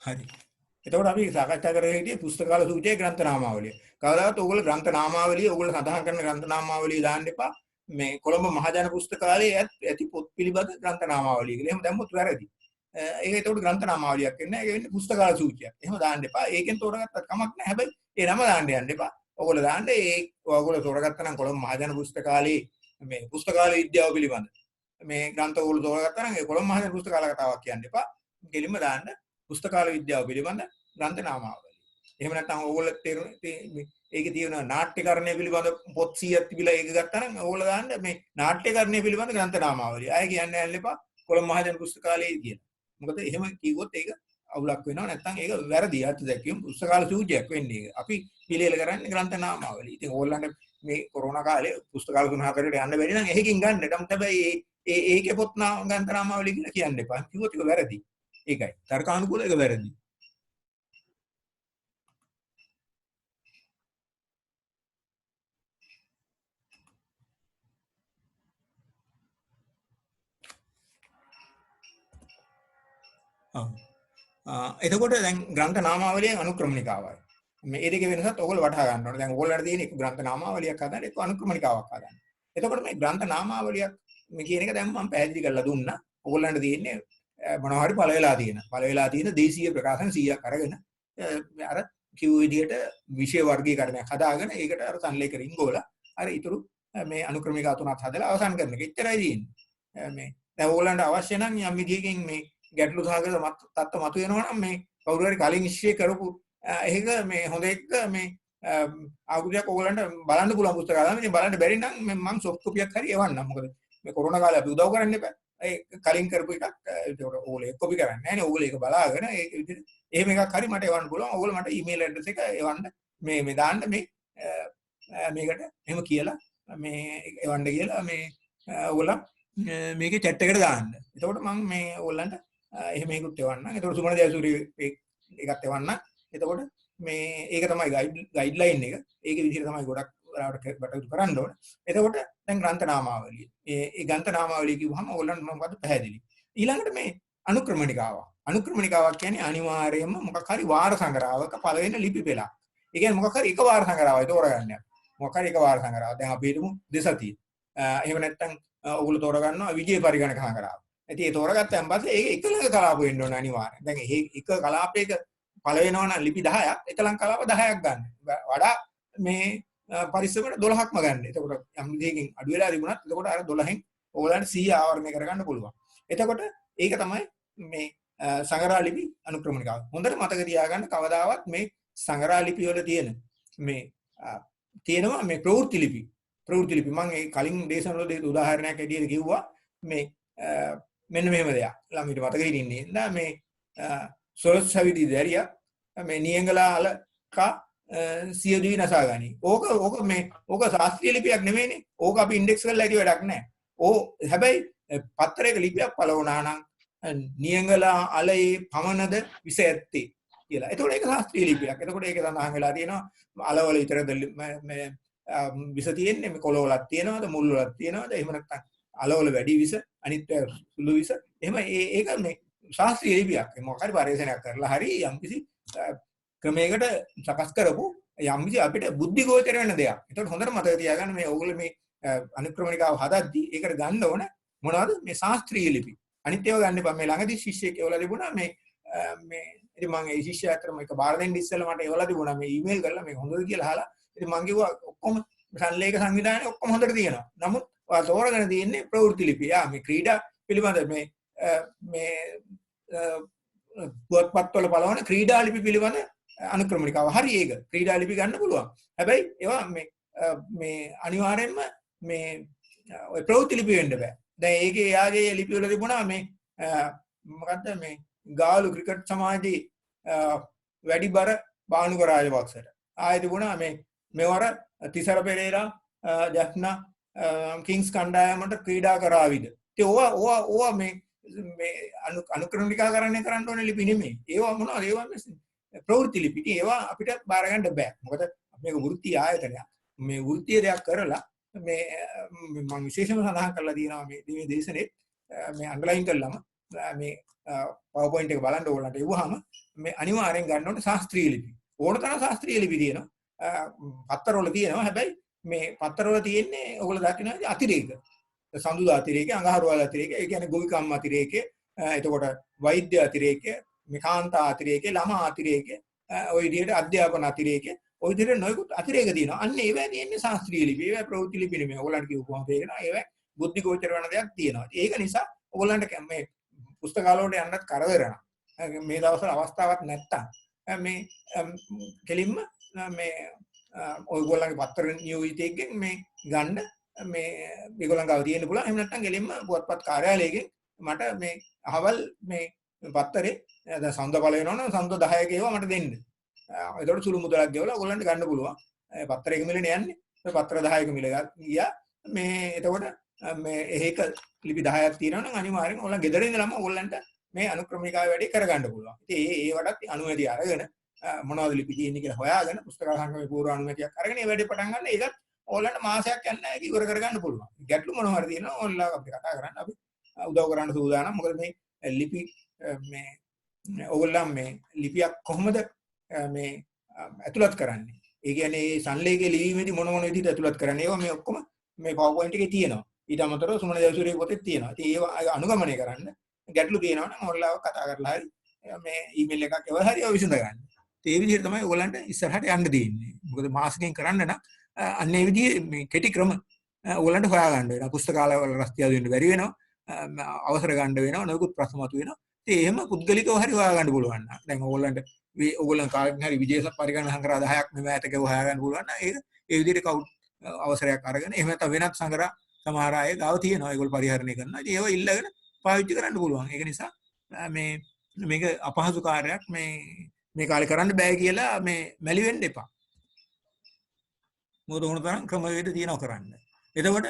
හරි. එතකොට අපි සාකච්ඡා කරගෙන හිටියේ පුස්තකාල සූචියේ ග්‍රන්ථ නාමාවලිය. කවදාවත් ඕගොල්ලෝ ග්‍රන්ථ නාමාවලිය ඕගොල්ලෝ සඳහන් කරන ග්‍රන්ථ නාමාවලිය දාන්න එපා. මේ කොළඹ මහජන පුස්තකාලයේ ඇති පොත් පිළිබඳ ග්‍රන්ථ නාමාවලිය කියලා. එහෙම දැම්මොත් වැරදි. ඒක ඒකට ග්‍රන්ථ නාමාවලියක් වෙන්නේ නැහැ. ඒක වෙන්නේ පුස්තකාල සූචියක්. එහෙම දාන්න එපා. ඒකෙන් තෝරගත්තත් කමක් නැහැ. හැබැයි ඒ නම දාන්න යන්න එපා. ඕගොල්ලෝ දාන්න ඕගොල්ලෝ තෝරගත්තා නම් කොළඹ මහජන පුස්තකාලයේ මේ පුස්තකාල විද්‍යාව පිළිබඳ මේ ග්‍රන්ථ ඕගොල්ලෝ තෝරගත්තා නම් ඒ කොළඹ මහජන පුස්තකාල කතාවක් කියන්න එපා. කෙලින්ම දාන්න පුස්තකාල විද්‍යාව පිළිබඳ ග්‍රන්ථ නාමාවලිය. එහෙම නැත්නම් ඕගොල්ලෝ ඒකේ තියෙන නාට්‍යකරණය පිළිබඳ පොත් 100ක් තිබිලා ඒක ගත්තා නම් ඕගොල්ලෝ දාන්න මේ නාට්‍යකරණය පිළිබඳ ග්‍රන්ථ නාමාවලිය. ආයෙ කියන්න යන්න එපා කොළඹ මහජන පුස්තකාලයේ කියලා. මොකද එහෙම කිව්වොත් ඒක අවුලක් වෙනවා. නැත්නම් ඒක වැරදි අර්ථ දැක්වීම පුස්තකාල සූචියක් වෙන්නේ. අපි පිළියෙල කරන්නේ ග්‍රන්ථ නාමාවලිය. ඉතින් ඕගොල්ලන්ට මේ කොරෝනා කාලේ පුස්තකාල 3-4කට යන්න බැරි නම් එහෙකින් ගන්න. නමුත් හැබැයි ඒකේ පොත් ග්‍රන්ථ නාමාවලිය කියලා කියන්න එපා. කිව්වොත් ඒක වැරදි. ඒකයි. තර්කානුකූල ඒක වැරදි. එතකොට දැන් ග්‍රන්ථ නාමාවලියෙන් අනුක්‍රමණිකාවයි. මේ ඒ දෙකේ වෙනසත් ඔයගොල්ලෝ වටහා ගන්න ඕනේ. දැන් ඔයගොල්ලන්ට තියෙන එක ග්‍රන්ථ නාමාවලියක් හදන්න ඒක අනුක්‍රමණිකාවක් හදන්න. එතකොට මේ ග්‍රන්ථ නාමාවලියක් මේ කියන එක දැන් මම පැහැදිලි කරලා දුන්නා. ඔයගොල්ලන්ට තියෙන්නේ මොනවා හරි පළ වෙලා තියෙන දේශීය ප්‍රකාශන 100ක් අරගෙන අර කිව් විදියට විෂය වර්ගීකරණයක් හදාගෙන ඒකට අර සංලේඛන ගෝලා අර ඊටු මේ අනුක්‍රමිකා තුනක් හදලා අවසන් කරන එක. එච්චරයි තියෙන්නේ. මේ දැන් ඔයගොල්ලන්ට අවශ්‍ය නම් යම් විදියකින් මේ ගැටලු සහගත තත්ත්ව මතුවෙනවා නම් මේ කවුරු හරි කලින් ඉස්සේ කරපු ඒක මේ හොඳ එක මේ ආගුලියක් ඔයගොල්ලන්ට බලන්න පුළුවන් පුස්තක අරන් ඉතින් බලන්න බැරි නම් මම සොෆ්ට් කොපියක් හරි එවන්නම්. මොකද මේ කොරෝනා කාලේ අපි උදව් කරන්න එපා. ඒ කලින් කරපු එකක් ඒකට ඕගොල්ලෝ කොපි කරන්නේ නැහැ නේ. ඕගොල්ලෝ ඒක බලාගෙන ඒ විදිහට එහෙම එකක් හරි මට එවන්න පුළුවන්. ඕගොල්ලෝ මට ඊමේල් ඇඩ්‍රස් එක එවන්න මේ දාන්න මේකට එහෙම කියලා මේ එවන්න කියලා මේ ඕගොල්ලෝ මේකේ chat එකට දාන්න. එතකොට මම මේ ඕගොල්ලන්ට එහෙම එකකුත් එවන්නම්. එතකොට සුමන ජයසූරිය එකත් එවන්නම්. එතකොට මේ ඒක තමයි ගයිඩ්ලයින් එක. ඒකේ විදිහට තමයි ගොඩක් ඔයාලට කටයුතු කරන්න ඕනේ. එතකොට දැන් ග්‍රන්ථ නාමාවලිය. ඒ ග්‍රන්ථ නාමාවලිය කිව්වහම ඕගොල්ලන්ට මොකක්ද පැහැදිලි. ඊළඟට මේ අනුක්‍රමණිකාව. අනුක්‍රමණිකාවක් කියන්නේ අනිවාර්යයෙන්ම මොකක් හරි වාර සංග්‍රහයක පළවෙනි ලිපි පෙළක්. ඒ කියන්නේ මොකක් හරි එක වාර සංග්‍රහයයි තෝරගන්න. මොකක් හරි එක වාර සංග්‍රහය. දැන් අපි හිතමු දෙසතිය. එහෙම නැත්නම් ඔයගොල්ලෝ තෝරගන්නවා විජය පරිගණක සංග්‍රහය. ඉතින් ඒ තෝරගත්තන් පස්සේ ඒක එකලඟ කලාප වෙන්න ඕන අනිවාර්යෙන්. දැන් එක කලාපයක පළ වෙනවා නම් ලිපි 10ක් එකලඟ කලාප 10ක් ගන්න. වඩා මේ පරිස්සමකට 12ක්ම ගන්න. එතකොට යම් දෙයකින් අඩු වෙලා තිබුණත් එතකොට අර 12න් ඕගලන්ට 100 ආවරණය කරගන්න පුළුවන්. එතකොට ඒක තමයි මේ සංග්‍රහ ලිපි අනුක්‍රමණිකාව. හොඳට මතක තියාගන්න කවදාවත් මේ සංග්‍රහ ලිපි වල තියෙන මේ තියෙනවා මේ ප්‍රවෘත්ති ලිපි. ප්‍රවෘත්ති ලිපි මම ඒ කලින් දේශනවලදී උදාහරණයක් ඇටියට කිව්වා මේ මෙන්න මෙහෙම දෙයක්. ළමයිට මතක හිටින්නේ නෑ මේ සොරොස්සවිදි දැරියා මේ නියංගලාල කා සියදුවි නසා ගනි. ඕක ඕක ශාස්ත්‍රීය ලිපියක් නෙමෙයිනේ. ඕක අපි ඉන්ඩෙක්ස් කරලා ඇති වැඩක් නෑ. හැබැයි පත්තරයක ලිපියක් පළ වුණා නම් නියංගලා අලයේ පමණද විස ඇත්තේ කියලා. එතකොට ඒක ශාස්ත්‍රීය ලිපියක්. එතකොට ඒක සඳහන් වෙලා තියෙනවා අලවල විතරද මේ විස තියෙන්නේ මේ කොළවලක් තියෙනවද මුල් වලක් තියෙනවද එහෙම නැත්නම් අලවල වැඩි විස අනිත් සුළු විස එහෙම ඒක මේ ශාස්ත්‍රීය ලිපියක්. මොකක් හරි පරිශනාවක් කරලා හරි යම්කිසි ක්‍රමයකට සකස් කරපු යම්කිසි අපිට බුද්ධි ගෝචර වෙන දෙයක්. ඒකට හොඳට මතක තියාගන්න මේ ඕගොල්ලෝ මේ අනුක්‍රමණිකාව හදද්දී ඒකට ගන්න ඕන මොනවද මේ ශාස්ත්‍රීය ලිපි. අනිත් ඒවා ගන්න එපා. මේ ළඟදී ශිෂ්‍යෙක් ඒවලා තිබුණා මේ ඉතින් මම ඒ ශිෂ්‍යයාටම එක බාර දෙන්න ඉස්සෙල්ලා මට ඒවලා තිබුණා මේ ඊමේල් කරලා මේක හොඳද කියලා අහලා. ඉතින් මම කිව්වා ඔක්කොම සංලේඛ සංවිධානයේ ඔක්කොම හොඳට තියෙනවා. නමුත් ඔයා තෝරගෙන තියෙන්නේ ප්‍රවෘත්ති ලිපිය. මේ ක්‍රීඩා පිළිබඳ මේ පුවත්පත්වල බලවන ක්‍රීඩා ලිපි පිළිබඳ අනුක්‍රමණිකාව. හරි ඒක. ක්‍රීඩා ලිපි ගන්න පුළුවන්. හැබැයි ඒවා මේ අනිවාර්යෙන්ම මේ ඔය ප්‍රවෘත්ති ලිපි වෙන්න බෑ. දැන් ඒකේ යාගේ ලිපි වල තිබුණා මේ මොකද්ද මේ ගාලු ක්‍රිකට් සමාජයේ වැඩිබර බානුක රාජපක්ෂට. ආයෙ තිබුණා මේ මෙවර තිසර පෙරේරා ජස්නා කිංස් කණ්ඩායමට ක්‍රීඩා කරාවිද. ඉතින් ඕවා මේ අනුක්‍රමණිකා කරන්න ඕනේ ලිපි නෙමෙයි. ඒවා මොනවද? ඒවා ප්‍රවෘත්ති ලිපි. ඉතින් ඒවා අපිට බාර ගන්න බෑ. මොකද මේක වෘත්තීය ආයතනයක්. මේ වෘත්තීය දෙයක් කරලා මේ මම විශේෂම සඳහන් කරලා තියෙනවා මේ දේශනේ මේ අන්ඩර්ලයින් කළාම මේ PowerPoint එක බලන්න ඕගොල්ලන්ට එවුවාම මේ අනිවාර්යෙන් ගන්න ඕනේ ශාස්ත්‍රීය ලිපි. ඕන තරම් ශාස්ත්‍රීය ලිපි තියෙනවා. පත්තරවල තියෙනවා. හැබැයි මේ පත්තරවල තියෙන්නේ ඔයගොල්ලෝ දකිනවා අතිරේක. සඳුදා අතිරේකේ, අඟහරුවාදා අතිරේකේ, ඒ කියන්නේ ගොවිකම් අතිරේකේ, එතකොට වෛද්‍ය අතිරේකේ, මේ කාන්තා අතිරේකේ, ළමා අතිරේකේ, ওই විදිහට අධ්‍යාපන අතිරේකේ, ওই විදිහට නොයෙකුත් අතිරේක තියෙනවා. අන්න ඒවා තියෙන්නේ ශාස්ත්‍රීය ලිපි. ඒවා ප්‍රවෘත්ති ලිපි නෙමෙයි. ඔයගොල්ලන්ට කියවුවම තේරෙනවා. ඒවා බුද්ධි ගෝචර වෙන දෙයක් තියෙනවා. ඒක නිසා ඔයගොල්ලන්ට මේ පුස්තකාල වලට යන්නත් කරදර නැහැ. මේ දවස්වල අවස්ථාවක් නැත්තම් මේ කෙලින්ම මේ ඔයගොල්ලන්ගේ පත්‍ර නියෝජිතයෙක්ගෙන් මේ ගන්න මේ මේගොල්ලන් ගාව තියෙන්න පුළුවන්. එහෙම නැත්නම් ගෙලින්ම පුවත්පත් කාර්යාලයකින් මට මේ අහවල් මේ පත්තරේ දැන් සඳ බල වෙනවනම් සඳ 10ක ඒවා මට දෙන්න. ඒතකොට සුළු මුදලක් ගෙවලා ඔයගොල්ලන්ට ගන්න පුළුවන්. පත්‍රයක මිලනේ යන්නේ. පත්‍ර 10ක මිල ගියා. මේ එතකොට මේ එහෙක ලිපි 10ක් තියෙනවා නම් අනිවාර්යෙන් ඔයගොල්ලන් ගෙදර ඉඳලාම ඔයගොල්ලන්ට මේ අනුක්‍රමණිකාවේ වැඩේ කරගන්න පුළුවන්. ඉතින් ඒ වඩත් අනුමැතිය අරගෙන මොනවද ලිපි තියෙන්නේ කියලා හොයාගෙන පුස්තකාල සංගමේ පූර්ව අනුමැතියක් අරගෙන මේ වැඩේ පටන් ගන්න. ඒකත් ඔයාලට මාසයක් යන්න නැහැ ඉවර කරගන්න පුළුවන්. ගැටලු මොනවා හරි තියෙනවා ඔයාලා අපිට කතා කරන්න අපි උදව් කරන්න සූදානම්. මොකද මේ ලිපි මේ ඔයගොල්ලන් මේ ලිපියක් කොහොමද මේ ඇතුළත් කරන්නේ? ඒ කියන්නේ මේ සංලේඛයේ ලිවීමේදී මොන විදිහට ඇතුළත් කරන්නේ? ඒවා මේ ඔක්කොම මේ PowerPoint එකේ තියෙනවා. ඊට අමතරව සුමන ජයසූරිය පොතේ තියෙනවා. ඉතින් ඒවා අනුගමනය කරන්න ගැටලු තියෙනවා නම් ඔයාලා කතා කරලා හරි මේ ඊමේල් එකක් එවලා හරි ඔය විසඳ ගන්න. ඒ විදිහට තමයි ඔයගොල්ලන්ට ඉස්සරහට යන්න දෙන්නේ. මොකද මාසෙකින් කරන්න නම් අන්න ඒ විදිහේ මේ කෙටි ක්‍රම ඔයගොල්ලන්ට හොයා ගන්න වෙනවා. පුස්තකාලවල රස්තියාදු වෙන්න බැරි වෙනවා. අවසර ගන්න වෙනවා. නොයෙකුත් ප්‍රශ්න මතුවෙනවා. ඉතින් එහෙම පුද්ගලිකව හරි හොයා ගන්න පුළුවන්. දැන් ඔයගොල්ලන් කාගෙන් හරි විජේසත් පරිගණන සංග්‍රහ 10ක් මෙම ඈතක හොයා ගන්න පුළුවන් නම් ඒක ඒ විදිහට කවුරුත් අවසරයක් අරගෙන එහෙම නැත්නම් වෙනත් සංග්‍රහ සමහර අය ගාව තියෙනවා. ඒගොල්ලෝ පරිහරණය කරනවා. ඉතින් ඒවා ඉල්ලගෙන පාවිච්චි කරන්න පුළුවන්. ඒක නිසා මේක අපහසු කාර්යයක් මේ කාලේ කරන්න බෑ කියලා මේ මැලි වෙන්න එපා. මොකද ඕන තරම් ක්‍රමවේද තියෙනවා කරන්න. එතකොට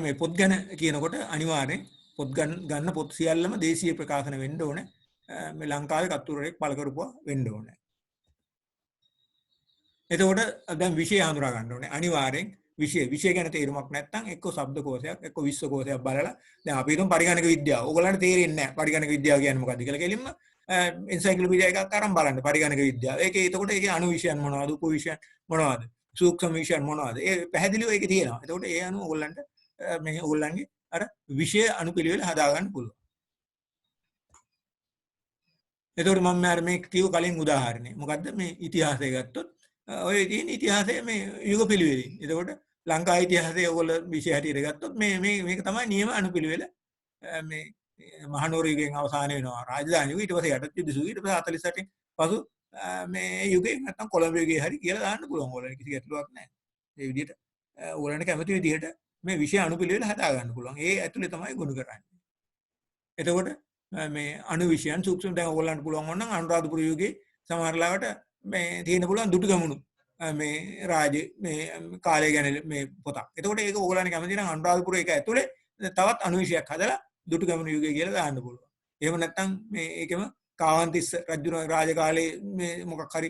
මේ පොත් ගැන කියනකොට අනිවාර්යෙන් පොත් ගන්න පොත් සියල්ලම දේශීය ප්‍රකාශන වෙන්න ඕනේ. මේ ලංකාවේ කතුරෙක් පළ කරපුවා වෙන්න ඕනේ. එතකොට දැන් විෂය හඳුනා ගන්න ඕනේ. අනිවාර්යෙන් විෂය ගැන තේරුමක් නැත්නම් එක්ක ශබ්දකෝෂයක් එක්ක විශ්වකෝෂයක් බලලා දැන් අපි හිතමු පරිගණක විද්‍යාව. ඕගොල්ලන්ට තේරෙන්නේ නැහැ පරිගණක විද්‍යාව කියන්නේ මොකක්ද කියලා. කෙලින්ම එන්සයික්ලෝපීඩියා එකක් අරන් බලන්න පරිගණක විද්‍යාව. එතකොට ඒකේ අණු විෂයන් මොනවද? උප විෂයන් මොනවද? සූක්ෂම විෂයන් මොනවද? ඒ පැහැදිලිව ඒක තියෙනවා. එතකොට ඒ අනුව ඕගොල්ලන්ට මේ ඕගොල්ලන්ගේ අර විෂය අනුපිළිවෙල හදා ගන්න පුළුවන්. එතකොට මම මේ කියව කලින් උදාහරණය. මොකද්ද මේ ඉතිහාසය ගත්තොත් ඔය තියෙන ඉතිහාසයේ මේ යුග පිළිවෙලින්. එතකොට ලංකාවේ ඉතිහාසය ඔයගොල්ලෝ විෂය හැටියට ගත්තොත් මේක තමයි නියම අනුපිළිවෙල. මේ මහනුවර යුගයෙන් අවසාන වෙනවා රාජධානි යුගය. ඊට පස්සේ යටත් යුද සුවි. ඊට පස්සේ 48න් පසු මේ යුගයේ නැත්නම් කොළඹ යුගයේ හරි කියලා දාන්න පුළුවන්. ඔයගොල්ලන්ට කිසි ගැටලුවක් නැහැ. ඒ විදිහට ඔයගොල්ලන්ට කැමති විදිහට මේ විෂය අනුපිළිවෙල හදා ගන්න පුළුවන්. ඒ ඇතුලේ තමයි ගොනු කරන්නේ. එතකොට මේ අණු විෂයන් සූක්ෂම දැන් ඔයගොල්ලන්ට පුළුවන් වුණා නම් අනුරාධපුර යුගයේ සමහර ලාවට මේ තියෙන පුළුවන් දුටුගැමුණු මේ රාජ මේ කාලය ගැන මේ පොතක්. එතකොට ඒක ඔයගොල්ලන්ට කැමති නම් අනුරාධපුර එක ඇතුලේ තවත් අණු විෂයක් හදලා දුටුගැමුණු යුගය කියලා දාන්න පුළුවන්. එහෙම නැත්නම් මේ ඒකෙම කාවන්තිස්ස රජු රාජ කාලේ මේ මොකක් හරි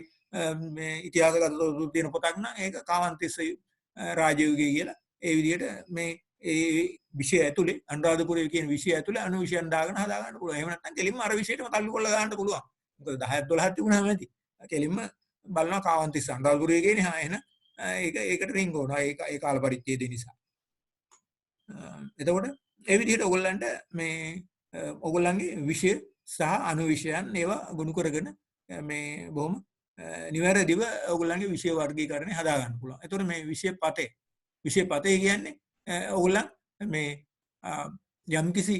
මේ ඉතිහාසගත තොරතුරු තියෙන පොතක් නම් ඒක කාවන්තිස්ස රාජයුගය කියලා ඒ විදිහට මේ ඒ විෂය ඇතුලේ අනුරාධපුරයේ කියන විෂය ඇතුලේ අණු විෂයන් දාගෙන හදා ගන්න පුළුවන්. එහෙම නැත්නම් කෙලින්ම අර විෂයටම තල්ලු කරලා ගන්න පුළුවන්. මොකද 10ක් 12ක් තිබුණාම ඇති. කෙලින්ම බලනවා කාවන්තිස්ස අනුරාධපුරයේ කියන්නේ එහෙන ඒකට රින්ග් ඕනවා. ඒ කාල පරිච්ඡේදය නිසා. එතකොට ඒ විදිහට ඔයගොල්ලන්ට මේ ඔයගොල්ලන්ගේ විෂය සහ අණු විෂයන් ඒවා ගොනු කරගෙන මේ බොහොම නිවැරදිව ඔයගොල්ලන්ගේ විෂය වර්ගීකරණය හදා ගන්න පුළුවන්. එතකොට මේ විෂය පතේ කියන්නේ ඔයගොල්ලන් මේ යම්කිසි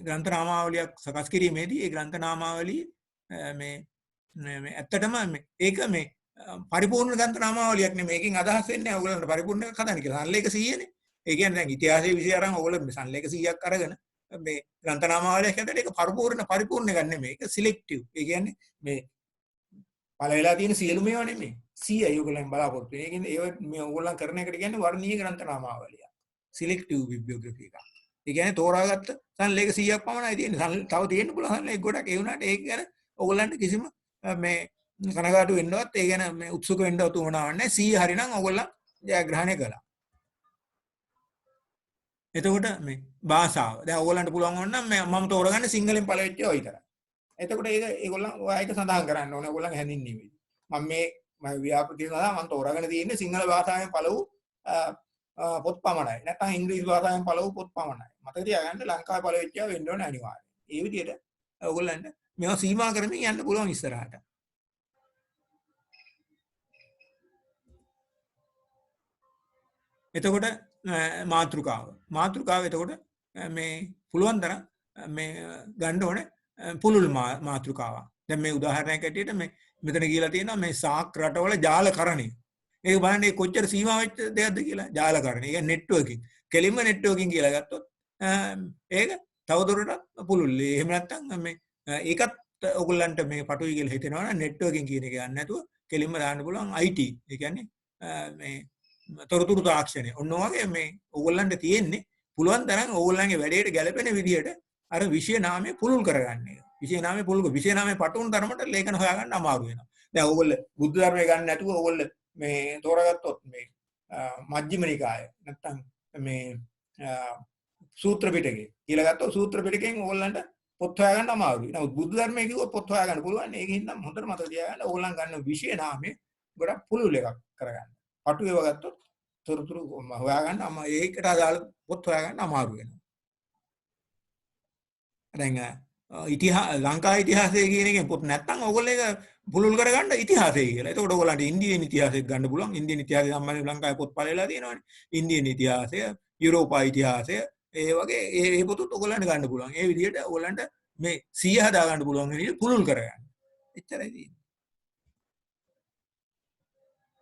ග්‍රන්ථ නාමාවලියක් සකස් කිරීමේදී ඒ ග්‍රන්ථ නාමාවලිය මේ ඇත්තටම ඒක මේ පරිපූර්ණ ග්‍රන්ථ නාමාවලියක් නෙමෙයි. මේකෙන් අදහස් වෙන්නේ ඔයගොල්ලන්ට පරිපූර්ණ එකක් හදන්න කියලා. සංලේඛ 100නේ. ඒ කියන්නේ දැන් ඉතිහාසයේ විෂය අරන් ඔයගොල්ලෝ සංලේඛ 100ක් අරගෙන මේ ග්‍රන්ථ නාමාවලියක් හදලා ඒක පරිපූර්ණ එකක් නෙමෙයි. ඒක සිලෙක්ටිව්. ඒ කියන්නේ මේ පළ වෙලා තියෙන සියලුම ඒවා නෙමෙයි. 100යි ඔයගොල්ලන් බලාපොරොත්තු වෙන්නේ. ඒ කියන්නේ ඒව මේ ඔයගොල්ලන් කරන එකට කියන්නේ වර්ණීය ග්‍රන්ථ නාමාවලිය. සිලෙක්ටිව් බිබ්ලියෝග්‍රැෆි එක. ඒ කියන්නේ තෝරාගත්ත සංලේඛ 100ක් පමණයි තියෙන්නේ. තව තියෙන්න පුළුවන් සංලේඛ ගොඩක්. ඒ වුණාට ඒක ගැන ඔයගොල්ලන්ට කිසිම මේ කනගාටු වෙන්නවත් ඒ ගැන මේ උත්සුක වෙන්නවත් උවමනාවක් නැහැ. 100 හරිනම් ඔයගොල්ලන් ජයග්‍රහණය කළා. එතකොට මේ භාෂාව. දැන් ඕගොල්ලන්ට පුළුවන් වුණා නම් මම තෝරගන්නේ සිංහලෙන් පළවෙච්ච ඒවා විතරයි. එතකොට ඒගොල්ලන් ඔයා ඒක සඳහන් කරන්න ඕනේ. ඕගොල්ලන්ගේ හැඳින්වීමේ. මම ව්‍යාපෘතිය සඳහා මම තෝරාගෙන තියෙන්නේ සිංහල භාෂාවෙන් පළවු පොත් පමණයි. නැත්නම් ඉංග්‍රීසි භාෂාවෙන් පළවු පොත් පමණයි. මතක තියාගන්න ලංකාවේ පළවෙච්ච ඒවා වෙන්න ඕනේ අනිවාර්යයෙන්. ඒ විදිහට ඕගොල්ලන්ට මේවා සීමා කරමින් යන්න පුළුවන් ඉස්සරහට. එතකොට මාතෘකාව එතකොට මේ පුළුවන් තරම් මේ ගන්න ඕනේ පුළුල් මාතෘකාවක්. දැන් මේ උදාහරණයක් ඇටියට මේ මෙතන කියලා තියෙනවා මේ සාක් රටවල ජාලකරණය. ඒක බලන්න මේ කොච්චර සීමා වෙච්ච දෙයක්ද කියලා. ජාලකරණය. ඒක නෙට්වර්කින්. කෙලින්ම නෙට්වර්කින් කියලා ගත්තොත් ඒක තවදුරටත් පුළුල්. එහෙම නැත්නම් මේ ඒකත් ඔයගොල්ලන්ට මේ පටුයි කියලා හිතෙනවා නම් නෙට්වර්කින් කියන එක ගන්න නැතුව කෙලින්ම දාන්න පුළුවන් IT. ඒ කියන්නේ මේ තොරතුරු තාක්ෂණය. ඔන්න වගේ මේ ඕගොල්ලන්ට තියෙන්නේ පුළුවන් තරම් ඕගොල්ලන්ගේ වැඩේට ගැලපෙන විදිහට අර විෂය නාමය පුළුල් කරගන්න එක. විෂය නාමය පුළුල් විෂය නාමය පටුන තරමට ලේඛන හොයාගන්න අමාරු වෙනවා. දැන් ඕගොල්ලෝ බුද්ධ ධර්මය ගන්න නැතුව ඕගොල්ලෝ මේ තෝරාගත්තොත් මේ මජ්ක්‍ධිම නිකාය නැත්තම් මේ සූත්‍ර පිටකේ කියලා ගත්තොත් සූත්‍ර පිටකෙන් ඕගොල්ලන්ට පොත් හොයාගන්න අමාරුයි. නමුත් බුද්ධ ධර්මයේ කිව්වොත් පොත් හොයාගන්න පුළුවන්. ඒකින් නම් හොඳට මතක තියාගන්න ඕගොල්ලන් ගන්න විෂය නාමය ගොඩක් පුළුල් එකක් කරගන්න. පටු ඒවා ගත්තොත් තොරතුරු හොයාගන්න ඒකට අදාළ පොත් හොයාගන්න අමාරු වෙනවා. දැන් ලංකා ඉතිහාසය කියන එකෙන් පොත් නැත්තම් ඕගොල්ලෝ ඒක පුළුල් කරගන්න ඉතිහාසය කියලා. එතකොට ඕගොල්ලන්ට ඉන්දියානු ඉතිහාසය ගන්න පුළුවන්. ඉන්දියානු ඉතිහාසය සම්බන්ධව ලංකාවේ පොත් පළලා තියෙනවානේ. ඉන්දියානු ඉතිහාසය, යුරෝපා ඉතිහාසය, ඒ වගේ ඒ පොතුත් ඕගොල්ලන්ට ගන්න පුළුවන්. ඒ විදිහට ඕගොල්ලන්ට මේ 100 හදා ගන්න පුළුවන් විදිහට පුළුල් කරගන්න. එච්චරයි තියෙන්නේ.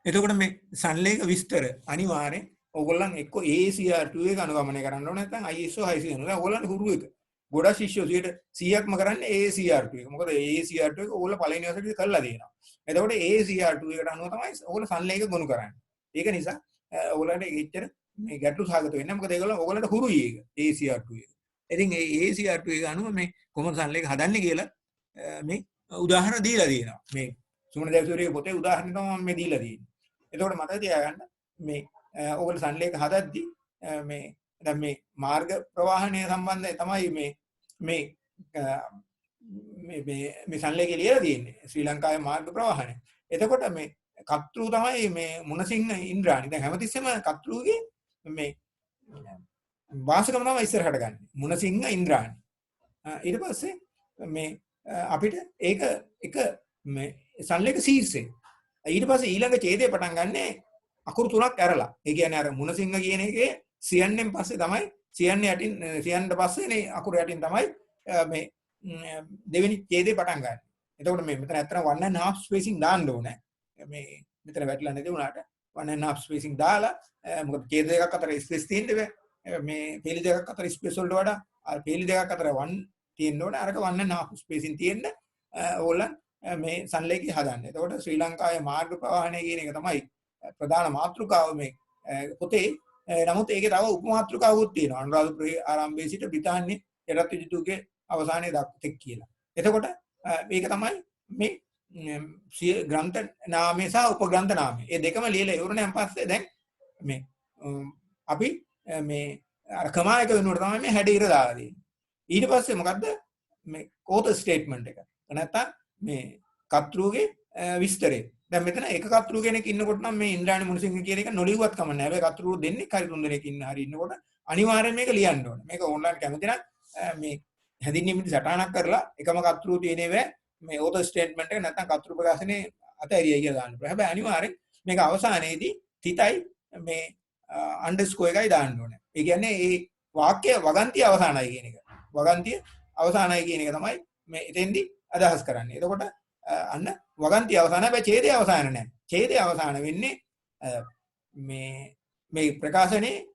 එතකොට මේ සංලේඛ විස්තර අනිවාර්යෙන් ඕගොල්ලන් එක්ක ACR2 එක අනුගමනය කරන්න ඕනේ නැත්නම් ISO 600 දැන් ඕගොල්ලන් හුරු එක. ගොඩක් ශිෂ්‍යෝ 100%ක්ම කරන්නේ ACR2 එක. මොකද ACR2 එක ඕගොල්ලෝ පළවෙනි වසරේදී කරලා තියෙනවා. එතකොට ACR2 එකට අනුව තමයි ඕගොල්ලෝ සංලේඛ ගොනු කරන්නේ. ඒක නිසා ඕගොල්ලන්ට එච්චර මේ ගැටලු සහගත වෙන්නේ නැහැ. මොකද ඒගොල්ලෝ ඕගොල්ලන්ට හුරුයි ඒක ACR2 එක. ඉතින් ඒ ACR2 එක අනුව මේ කොහොමද සංලේඛ හදන්නේ කියලා මේ උදාහරණ දීලා තියෙනවා. මේ සුමන දේවසූරියගේ පොතේ උදාහරණ තමයි මම මේ දීලා තියෙන්නේ. එතකොට මතක තියාගන්න මේ ඕගොල්ලෝ සංලේඛ හදද්දී මේ දැන් මේ මාර්ග ප්‍රවාහනය සම්බන්ධයෙන් තමයි මේ සංලේඛය ලියලා තියෙන්නේ ශ්‍රී ලංකාවේ මාර්ග ප්‍රවාහනය. එතකොට මේ කතෘ තමයි මේ මුණසිංහ ඉන්ද්‍රාණි. දැන් හැමතිස්සෙම කතෘගේ මේ වාසකම තමයි ඉස්සරහට ගන්න. මුණසිංහ ඉන්ද්‍රාණි. ඊට පස්සේ මේ අපිට ඒක එක මේ සංලේඛ ශීර්ෂය. ඊට පස්සේ ඊළඟ ඡේදය පටන් ගන්නේ අකුරු තුනක් ඇරලා. ඒ කියන්නේ අර මුණසිංහ කියන එකේ සියන්නෙන් පස්සේ තමයි සියන්න යටින් සියන්නට පස්සේනේ අකුරු යටින් තමයි මේ දෙවෙනි ඡේදේ පටන් ගන්න. එතකොට මේ මෙතන ඇත්තට 1.5 ස්පේසිං දාන්න ඕනේ. මේ මෙතන වැටලා නැති වුණාට 1.5 ස්පේසිං දාලා මොකද ඡේද දෙකක් අතර ස්පේස් තියෙන්න බෑ. මේ පේලි දෙකක් අතර ස්පේස් වලට වඩා අර පේලි දෙකක් අතර 1 තියෙන්න ඕනේ. අරක 1.5 ස්පේසින් තියෙන්න ඕගොල්ලන් මේ සංලේඛය හදන්න. එතකොට ශ්‍රී ලංකාවේ මාර්ග ප්‍රවාහනය කියන එක තමයි ප්‍රධාන මාතෘකාව මේ පොතේ. නමුත් ඒකේ තව උපමාතෘකාවකුත් තියෙනවා. අනුරාධපුරයේ ආරම්භයේ සිට බ්‍රිතාන්‍ය යටත් යුතුකේ අවසානයේ දක්වා කියලා. එතකොට මේක තමයි මේ ග්‍රන්ථ නාමය සහ උපග්‍රන්ථ නාමය. මේ දෙකම ලියලා ඉවරණයන් පස්සේ දැන් මේ අපි මේ අර කමායක වෙනුවට තමයි මේ හැඩ ඉර දාලා තියෙන්නේ. ඊට පස්සේ මොකද්ද මේ කෝත ස්ටේට්මන්ට් එක. නැත්තම් මේ කතෘගේ විස්තරය. දැන් මෙතන එක කතෘ කෙනෙක් ඉන්නකොට නම් මේ ඉන්ද්‍රාණි මුණසිංහ කියන එක නොලියුවත් කම නැහැ. හැබැයි කතෘ දෙන්නේ හරි තුන් දෙනෙක් ඉන්න හරි ඉන්නකොට අනිවාර්යයෙන් මේක ලියන්න ඕනේ. මේක ඕන්ලයින් කැමති නම් මේ හැදින්වීමේ සටහනක් කරලා එකම කතෘ තියෙනේවේ මේ ඕතර් ස්ටේට්මන්ට් එක නැත්නම් කතෘ ප්‍රකාශනයේ අතහැරියයි කියලා දාන්න පුළුවන්. හැබැයි අනිවාර්යෙන් මේක අවසානයේදී තිතයි මේ අන්ඩර්ස්කෝර් එකයි දාන්න ඕනේ. ඒ කියන්නේ මේ වාක්‍ය වගන්තිය අවසానයි කියන එක. වගන්තිය අවසానයි කියන එක තමයි මේ එතෙන්දී අදහස් කරන්නේ. එතකොට අන්න වගන්තිය අවසාන හැබැයි ඡේදය අවසාන නැහැ. ඡේදය අවසාන වෙන්නේ මේ ප්‍රකාශනයේ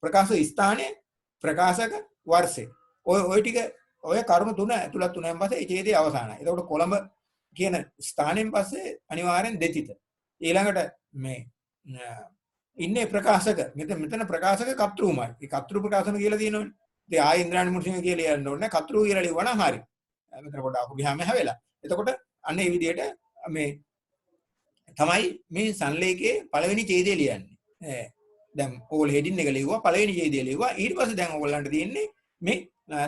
ප්‍රකාශ ස්ථානයේ ප්‍රකාශක වර්ෂේ. ඔය ටික ඔය කරුණු තුන ඇතුළත් වුණාන් පස්සේ ඒ ඡේදය අවසానයි. එතකොට කොළඹ කියන ස්ථානයෙන් පස්සේ අනිවාර්යෙන් දෙතිත. ඊළඟට මේ ඉන්නේ ප්‍රකාශක. මෙතන ප්‍රකාශක කතෘමයි. ඒ කතෘ ප්‍රකාශන කියලා තියෙනවනේ. ඉතින් ආයෙ ඉන්ද්‍රාණි මුණසිංහ කියලා ලියන්න ඕනේ. කතෘ කියලා ලියවනම් හරි. මෙතන පොඩ්ඩක් අහු ගියාම හැවෙලා. එතකොට අන්න ඒ විදිහට මේ තමයි මේ සංලේඛයේ පළවෙනි ඡේදය ලියන්නේ. දැන් ඕගොල්ලෝ හෙඩින් එක ලියුවා පළවෙනි ඡේදය ලියුවා ඊට පස්සේ දැන් ඕගොල්ලන්ට තියෙන්නේ මේ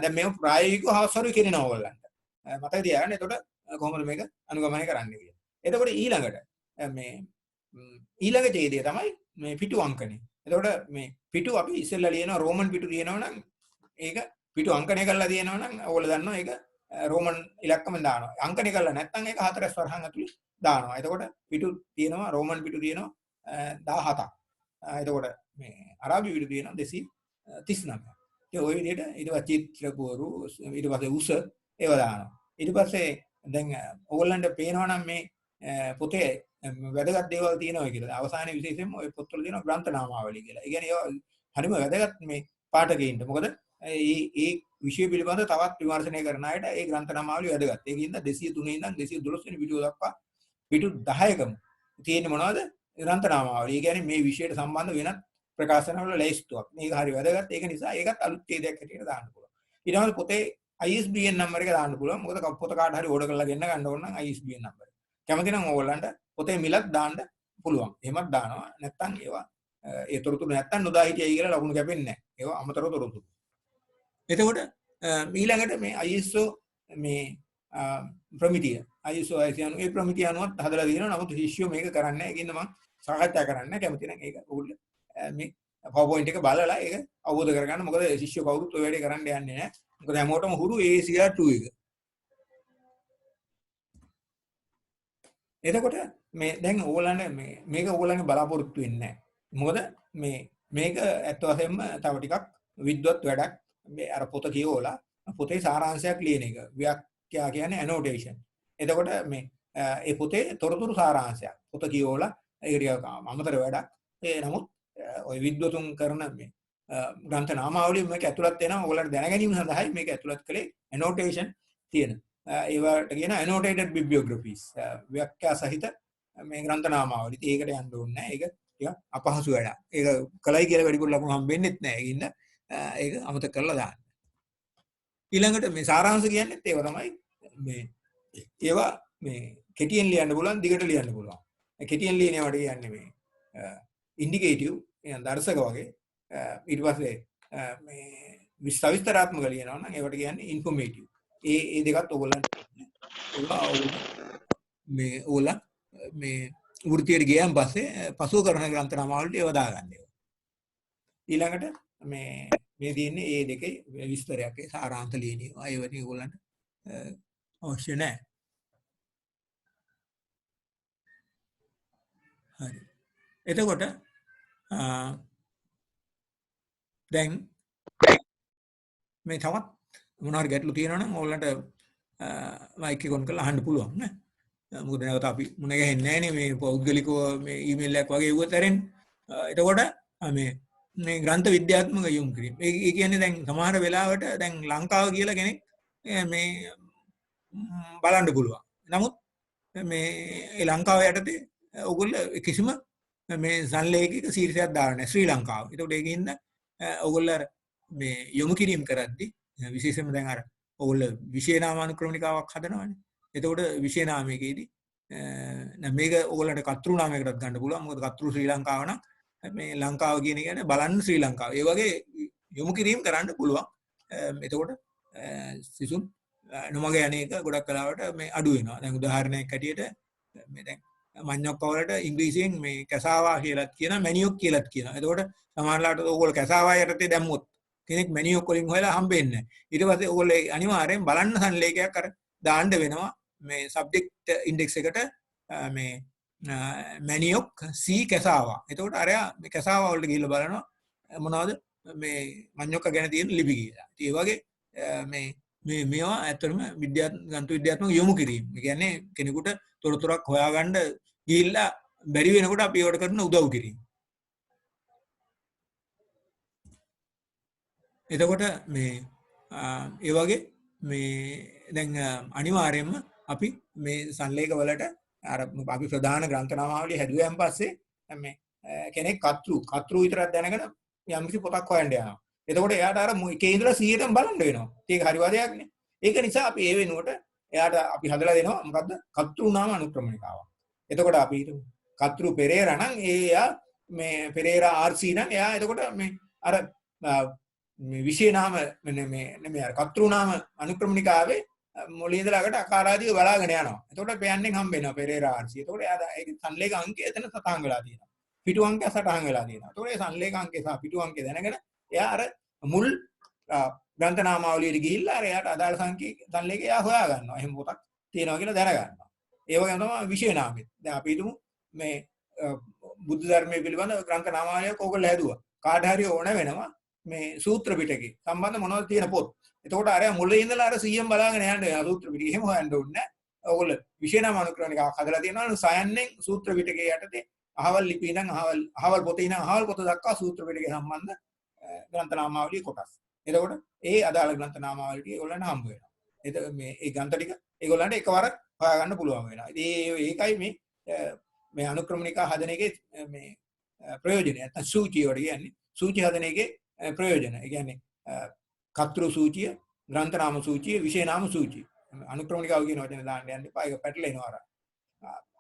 දැන් මේ ප්‍රායෝගිකව හවස්වරු කියනවා ඕගොල්ලන්ට මතක තියාගන්න එතකොට කොහොමද මේක අනුගමනය කරන්නේ කියලා. එතකොට ඊළඟට මේ ඊළඟ ඡේදය තමයි මේ පිටු අංකනේ. එතකොට මේ පිටු අපි ඉස්සෙල්ලා ලියනවා රෝමන් පිටු තියෙනවා නම් ඒක පිටු අංකණය කරලා තියෙනවා නම් ඕගොල්ලෝ දන්නවා ඒක රෝමන් ඉලක්කම දානවා. අංකණය කරලා නැත්නම් ඒක හතරස් වරහන් ඇතුලේ දානවා. එතකොට පිටු තියෙනවා රෝමන් පිටු තියෙනවා 17ක්. එතකොට මේ අරාබි පිටු තියෙනවා 239. ඒ ඔය විදිහට ඊට පස්සේ චිත්‍රකෝරු ඊට පස්සේ උස ඒව දානවා. ඊට පස්සේ දැන් ඕගොල්ලන්ට පේනවා නම් මේ පොතේ වැදගත් දේවල් තියෙනවා කියලා. අවසානයේ විශේෂයෙන්ම ඔය පොත්වල තියෙනවා ග්‍රන්ථ නාමාවලිය කියලා. ඒ කියන්නේ ඒවා හරිම වැදගත් මේ පාඨකයින්ට. මොකද ඒ විෂය පිළිබඳව තවත් විමර්ශනය කරන අයට ඒ ග්‍රන්ථ නාමාවලිය වැදගත්. ඒකින්ද 203 ඉඳන් 212 වෙනි පිටුව දක්වා පිටු 10කම තියෙන්නේ මොනවද? ග්‍රන්ථ නාමාවලිය. ඒ කියන්නේ මේ විෂයට සම්බන්ධ වෙනත් ප්‍රකාශනවල ලැයිස්තුවක්. මේක හරි වැදගත්. ඒක නිසා ඒකත් අලුත් ඡේදයක් හැටියට දාන්න පුළුවන්. ඊට පස්සේ පොතේ ISBN නම්බර එක දාන්න පුළුවන්. මොකද පොත කාට හරි ඕඩර් කරලා ගෙන්න ගන්න ඕන නම් ISBN නම්බර. කැමති නම් ඕගොල්ලන්ට පොතේ මිලක් දාන්න පුළුවන්. එහෙමත් දානවා. නැත්තම් ඒවා ඒ තොරතුරු නැත්තම් නොදා හිටියයි කියලා ලකුණු කැපෙන්නේ නැහැ. ඒවා අමතර තොරතුරු. එතකොට ඊළඟට මේ ISO මේ ප්‍රමිතිය ISO 900 ඒ ප්‍රමිතිය අනුවත් හදලා තියෙනවා. නමුත් ශිෂ්‍යෝ මේක කරන්නේ නැහැ. ඒකින්ද මම සාකච්ඡා කරන්න කැමති නම් ඒක ඕගොල්ලෝ මේ PowerPoint එක බලලා ඒක අවබෝධ කරගන්න. මොකද ශිෂ්‍යෝ කවුරුත් ඔය වැඩේ කරන්න යන්නේ නැහැ. මොකද හැමෝටම හුරු ACR2 එක. එතකොට මේ දැන් ඕගොල්ලන්ට මේක ඕගොල්ලන්ගේ බලාපොරොත්තු වෙන්නේ නැහැ. මොකද මේක ඇත්ත වශයෙන්ම තව ටිකක් විද්වත් වැඩක්. මේ අර පොත කියවලා පොතේ සාරාංශයක් ලියන එක. ව්‍යාඛ්‍යා කියන්නේ ඇනෝටේෂන්. එතකොට මේ ඒ පොතේ තොරතුරු සාරාංශයක්. පොත කියවලා ඒක ටිකක් අමතර වැඩක්. ඒ නමුත් ඔය විද්වතුන් කරන මේ ග්‍රන්ථ නාමාවලිය මේක ඇතුළත් වෙනවා. ඕගොල්ලන්ට දැන ගැනීම සඳහායි මේක ඇතුළත් කළේ ඇනෝටේෂන් තියෙන. ඒවට කියන annotated bibliographies ව්‍යාඛ්‍යා සහිත මේ ග්‍රන්ථ නාමාවලිය. ඒකට යන්න ඕනේ නැහැ. ඒක ටිකක් අපහසු වැඩක්. ඒක කලයි කියලා වැඩිපුර ලකුණු හම්බෙන්නෙත් නැහැ. ඒකින්ද ඒක අමතක කරලා දාන්න. ඊළඟට මේ සාරාංශ කියන්නේත් ඒව තමයි මේ ඒවා මේ කෙටියෙන් ලියන්න පුළුවන්, දිගට ලියන්න පුළුවන්. කෙටියෙන් ලියන ඒවාට කියන්නේ මේ ඉන්ඩිකේටිව් කියන දර්ශක වගේ. ඊට පස්සේ මේ විස්තරාත්මක ලියනවා නම් ඒවට කියන්නේ ඉන්ෆෝමේටිව්. ඒ දෙකත් ඕගොල්ලන්ට මේ ඕගොල්ලන් මේ වෘත්තියට ගියන් පස්සේ පසුව කරන ග්‍රන්ථ නාමාවලට ඒව දාගන්න ඒවා. ඊළඟට මේ තියෙන්නේ ඒ දෙකේ විස්තරයක් ඒ සාරාංශ ලියනවා. ඒ වගේ ඕගොල්ලන්ට අවශ්‍ය නැහැ. හරි. එතකොට දැන් මේ තවත් මොනවාරි ගැටලු තියෙනවා නම් ඕගොල්ලන්ට මයික් එක ඔන් කරලා අහන්න පුළුවන් නේ. මොකද නැවත අපි මුණ ගැහෙන්නේ නැහැ නේ මේ පෞද්ගලිකව මේ ඊමේල් එකක් වගේ ඉවතරෙන්. එතකොට මේ ග්‍රන්ථ විද්‍යාත්මක යොමු කිරීම. ඒ කියන්නේ දැන් සමහර වෙලාවට දැන් ලංකාව කියලා කෙනෙක් මේ බලන්න පුළුවන්. නමුත් මේ ලංකාව යටතේ ඕගොල්ලෝ කිසිම මේ සංලේඛික ශීර්ෂයක් දාන්නේ නැහැ ශ්‍රී ලංකාව. ඒකට ඒකින්ද ඕගොල්ලෝ මේ යොමු කිරීම කරද්දී විශේෂයෙන්ම දැන් අර ඕගොල්ලෝ විෂය නාමානුක්‍රමණිකාවක් හදනවානේ. එතකොට විෂය නාමයකදී මේක ඕගොල්ලන්ට කතෘ නාමයකටත් ගන්න පුළුවන්. මොකද කතෘ ශ්‍රී ලංකාව නම් මේ ලංකාව කියන එක බලන්න ශ්‍රී ලංකාව. ඒ වගේ යොමු කිරීම කරන්න පුළුවන්. එතකොට සිසුන් නොමග යන්නේක ගොඩක් කලාවට මේ අඩු වෙනවා. දැන් උදාහරණයක් හැටියට මේ දැන් මඤ්ඤොක්ක වලට ඉංග්‍රීසියෙන් මේ කැසාවා කියලාත් කියනවා මැනියොක් කියලාත් කියනවා. එතකොට සමහරලාට ඕගොල්ලෝ කැසාවා යටතේ දැම්මොත් කෙනෙක් මැනියොක් වලින් හොයලා හම්බෙන්නේ නැහැ. ඊට පස්සේ ඕගොල්ලෝ අනිවාර්යෙන් බලන්න සංලේඛයක් අර දාන්න වෙනවා මේ සබ්ජෙක්ට් ඉන්ඩෙක්ස් එකට මේ මැනියොක් C කැසාවා. එතකොට අරයා මේ කැසාවා වලට ගිහිල්ලා බලනවා මොනවද මේ මඤ්ඤොක්ක ගැන තියෙන ලිපි කියලා. ඒ වගේ මේවා ඇත්තටම ග්‍රන්ථ විද්‍යාත්මක යොමු කිරීම. ඒ කියන්නේ කෙනෙකුට තොරතුරක් හොයාගන්න ගිහිල්ලා බැරි වෙනකොට අපි ඒවට කරන උදව් කිරීම. එතකොට ඒ වගේ මේ දැන් අනිවාර්යයෙන්ම අපි මේ සංලේඛ වලට අර අපි ප්‍රධාන ග්‍රන්ථ නාමාවලිය හැදුවයන් පස්සේ මේ කෙනෙක් කතෘ විතරක් දැනගෙන යම්කිසි පොතක් හොයන්න යනවා. එතකොට එයාට අර එකේ ඉඳලා 100ටම බලන්න වෙනවා. ඒක හරි වදයක් නේ. ඒක නිසා අපි ඒ වෙනුවට එයාට අපි හදලා දෙනවා මොකද්ද? කතෘ නාම අනුක්‍රමණිකාවක්. එතකොට අපි කතෘ පෙරේරා නම් එයා මේ පෙරේරා RC නම් එයා එතකොට මේ අර මේ විශේෂ නාම මේ අර කර්තෘ නාම අනුක්‍රමණිකාවේ මොළේ ඉඳලා අකට අකාරාදීව බලාගෙන යනවා. එතකොට පෑන්නෙන් හම්බ වෙනවා පෙරේරා RC. එතකොට එයා ඒක සංලේඛ අංකය එතන සටහන් වෙලා තියෙනවා. පිටු අංකය සටහන් වෙලා තියෙනවා. එතකොට මේ සංලේඛ අංකය සහ පිටු අංකය දැනගෙන එයා අර මුල් ග්‍රන්ථ නාමාවලියට ගිහිල්ලා අර එයාට අදාළ සංලේඛය එයා හොයා ගන්නවා. එහෙම පොතක් තියෙනවා කියලා දැන ගන්නවා. ඒ වගේම තමයි විශේෂ නාමෙත්. දැන් අපි හිතමු මේ බුද්ධ ධර්මයේ පිළිබඳ ග්‍රන්ථ නාමාවලියක් ඕගොල්ලෝ හැදුවා. කාට හරි ඕන වෙනවා මේ සූත්‍ර පිටකේ සම්බන්ධ මොනවද තියෙන පොත්. එතකොට අර මුලින් ඉඳලා අර 100න් බලාගෙන යන්න යනවා සූත්‍ර පිටකේ. එහෙම හොයන්න ඕනේ නැහැ. ඕගොල්ලෝ විශේෂ නාම අනුක්‍රමණිකාවක් හදලා තියෙනවා. සයන්නෙන් සූත්‍ර පිටකේ යටතේ අහවල් ලිපි ඉඳන් අහවල් පොතේ ඉඳන් අහවල් පොත දක්වා සූත්‍ර පිටකේ සම්බන්ධ ග්‍රන්ථ නාමාවලිය කොටස්. එතකොට ඒ අදාළ ග්‍රන්ථ නාමාවලිය ඒගොල්ලන්ට හම්බ වෙනවා. එතකොට මේ ඒ ග්‍රන්ථ ටික ඒගොල්ලන්ට එකවර හොයාගන්න පුළුවන් වෙනවා. ඉතින් ඒකයි මේ අනුක්‍රමණිකා හදන එකේ මේ ප්‍රයෝජනය. නැත්නම් සූචිය වල කියන්නේ සූචි හදන එකේ ප්‍රයෝජන. ඒ කියන්නේ කර්තෘ සූචිය, ග්‍රන්ථ නාම සූචිය, විශේෂ නාම සූචිය. අනුක්‍රමණිකාව කියන වචනේ දාන්න යන්න එපා. ඒක පැටලෙනවා අර.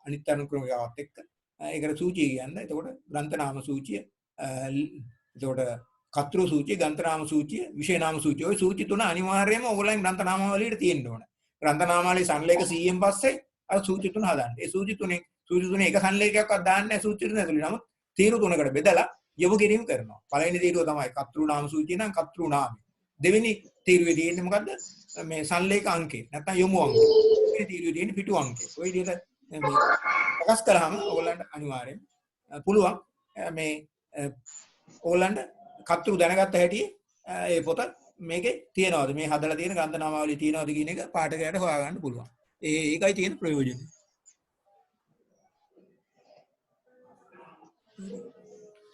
අනිත් අනුක්‍රමණිකාවත් එක්ක. ඒකට සූචිය කියන්නේ. එතකොට ග්‍රන්ථ නාම සූචිය, එතකොට කර්තෘ සූචිය, ග්‍රන්ථ නාම සූචිය, විශේෂ නාම සූචිය. ওই සූචි තුන අනිවාර්යයෙන්ම ඕගොල්ලන් ග්‍රන්ථ නාමාවලියට තියෙන්න ඕන. ග්‍රන්ථ නාමාවලිය සංලේඛ 100න් පස්සේ අර සූචි තුන හදන්න. ඒ සූචි තුනේ එක සංලේඛයක්වත් දාන්නේ නැහැ සූචි තුන ඇතුළේ. නමුත් තීරු තුනකට බෙදලා යොමු කිරීම කරනවා. පළවෙනි තීරුව තමයි කර්තෘ නාම සූචිය නම් කර්තෘ නාමය. දෙවෙනි තීරුවේ තියෙන්නේ මොකද්ද? මේ සංලේඛ අංකේ. නැත්නම් යොමු අංකය. මේ තීරුවේ තියෙන්නේ පිටු අංකේ. ওই විදිහට මේ ප්‍රකාශ කරාම ඕගොල්ලන්ට අනිවාර්යෙන් පුළුවන් මේ ඕගොල්ලන්ට කර්තෘ දැනගත්ත හැටි ඒ පොත මේකේ තියනවාද මේ හදලා තියෙන ග්‍රන්ථ නාමාවලිය තියනවාද කියන එක පාඨකයාට හොයාගන්න පුළුවන්. ඒකයි තියෙන ප්‍රයෝජනය.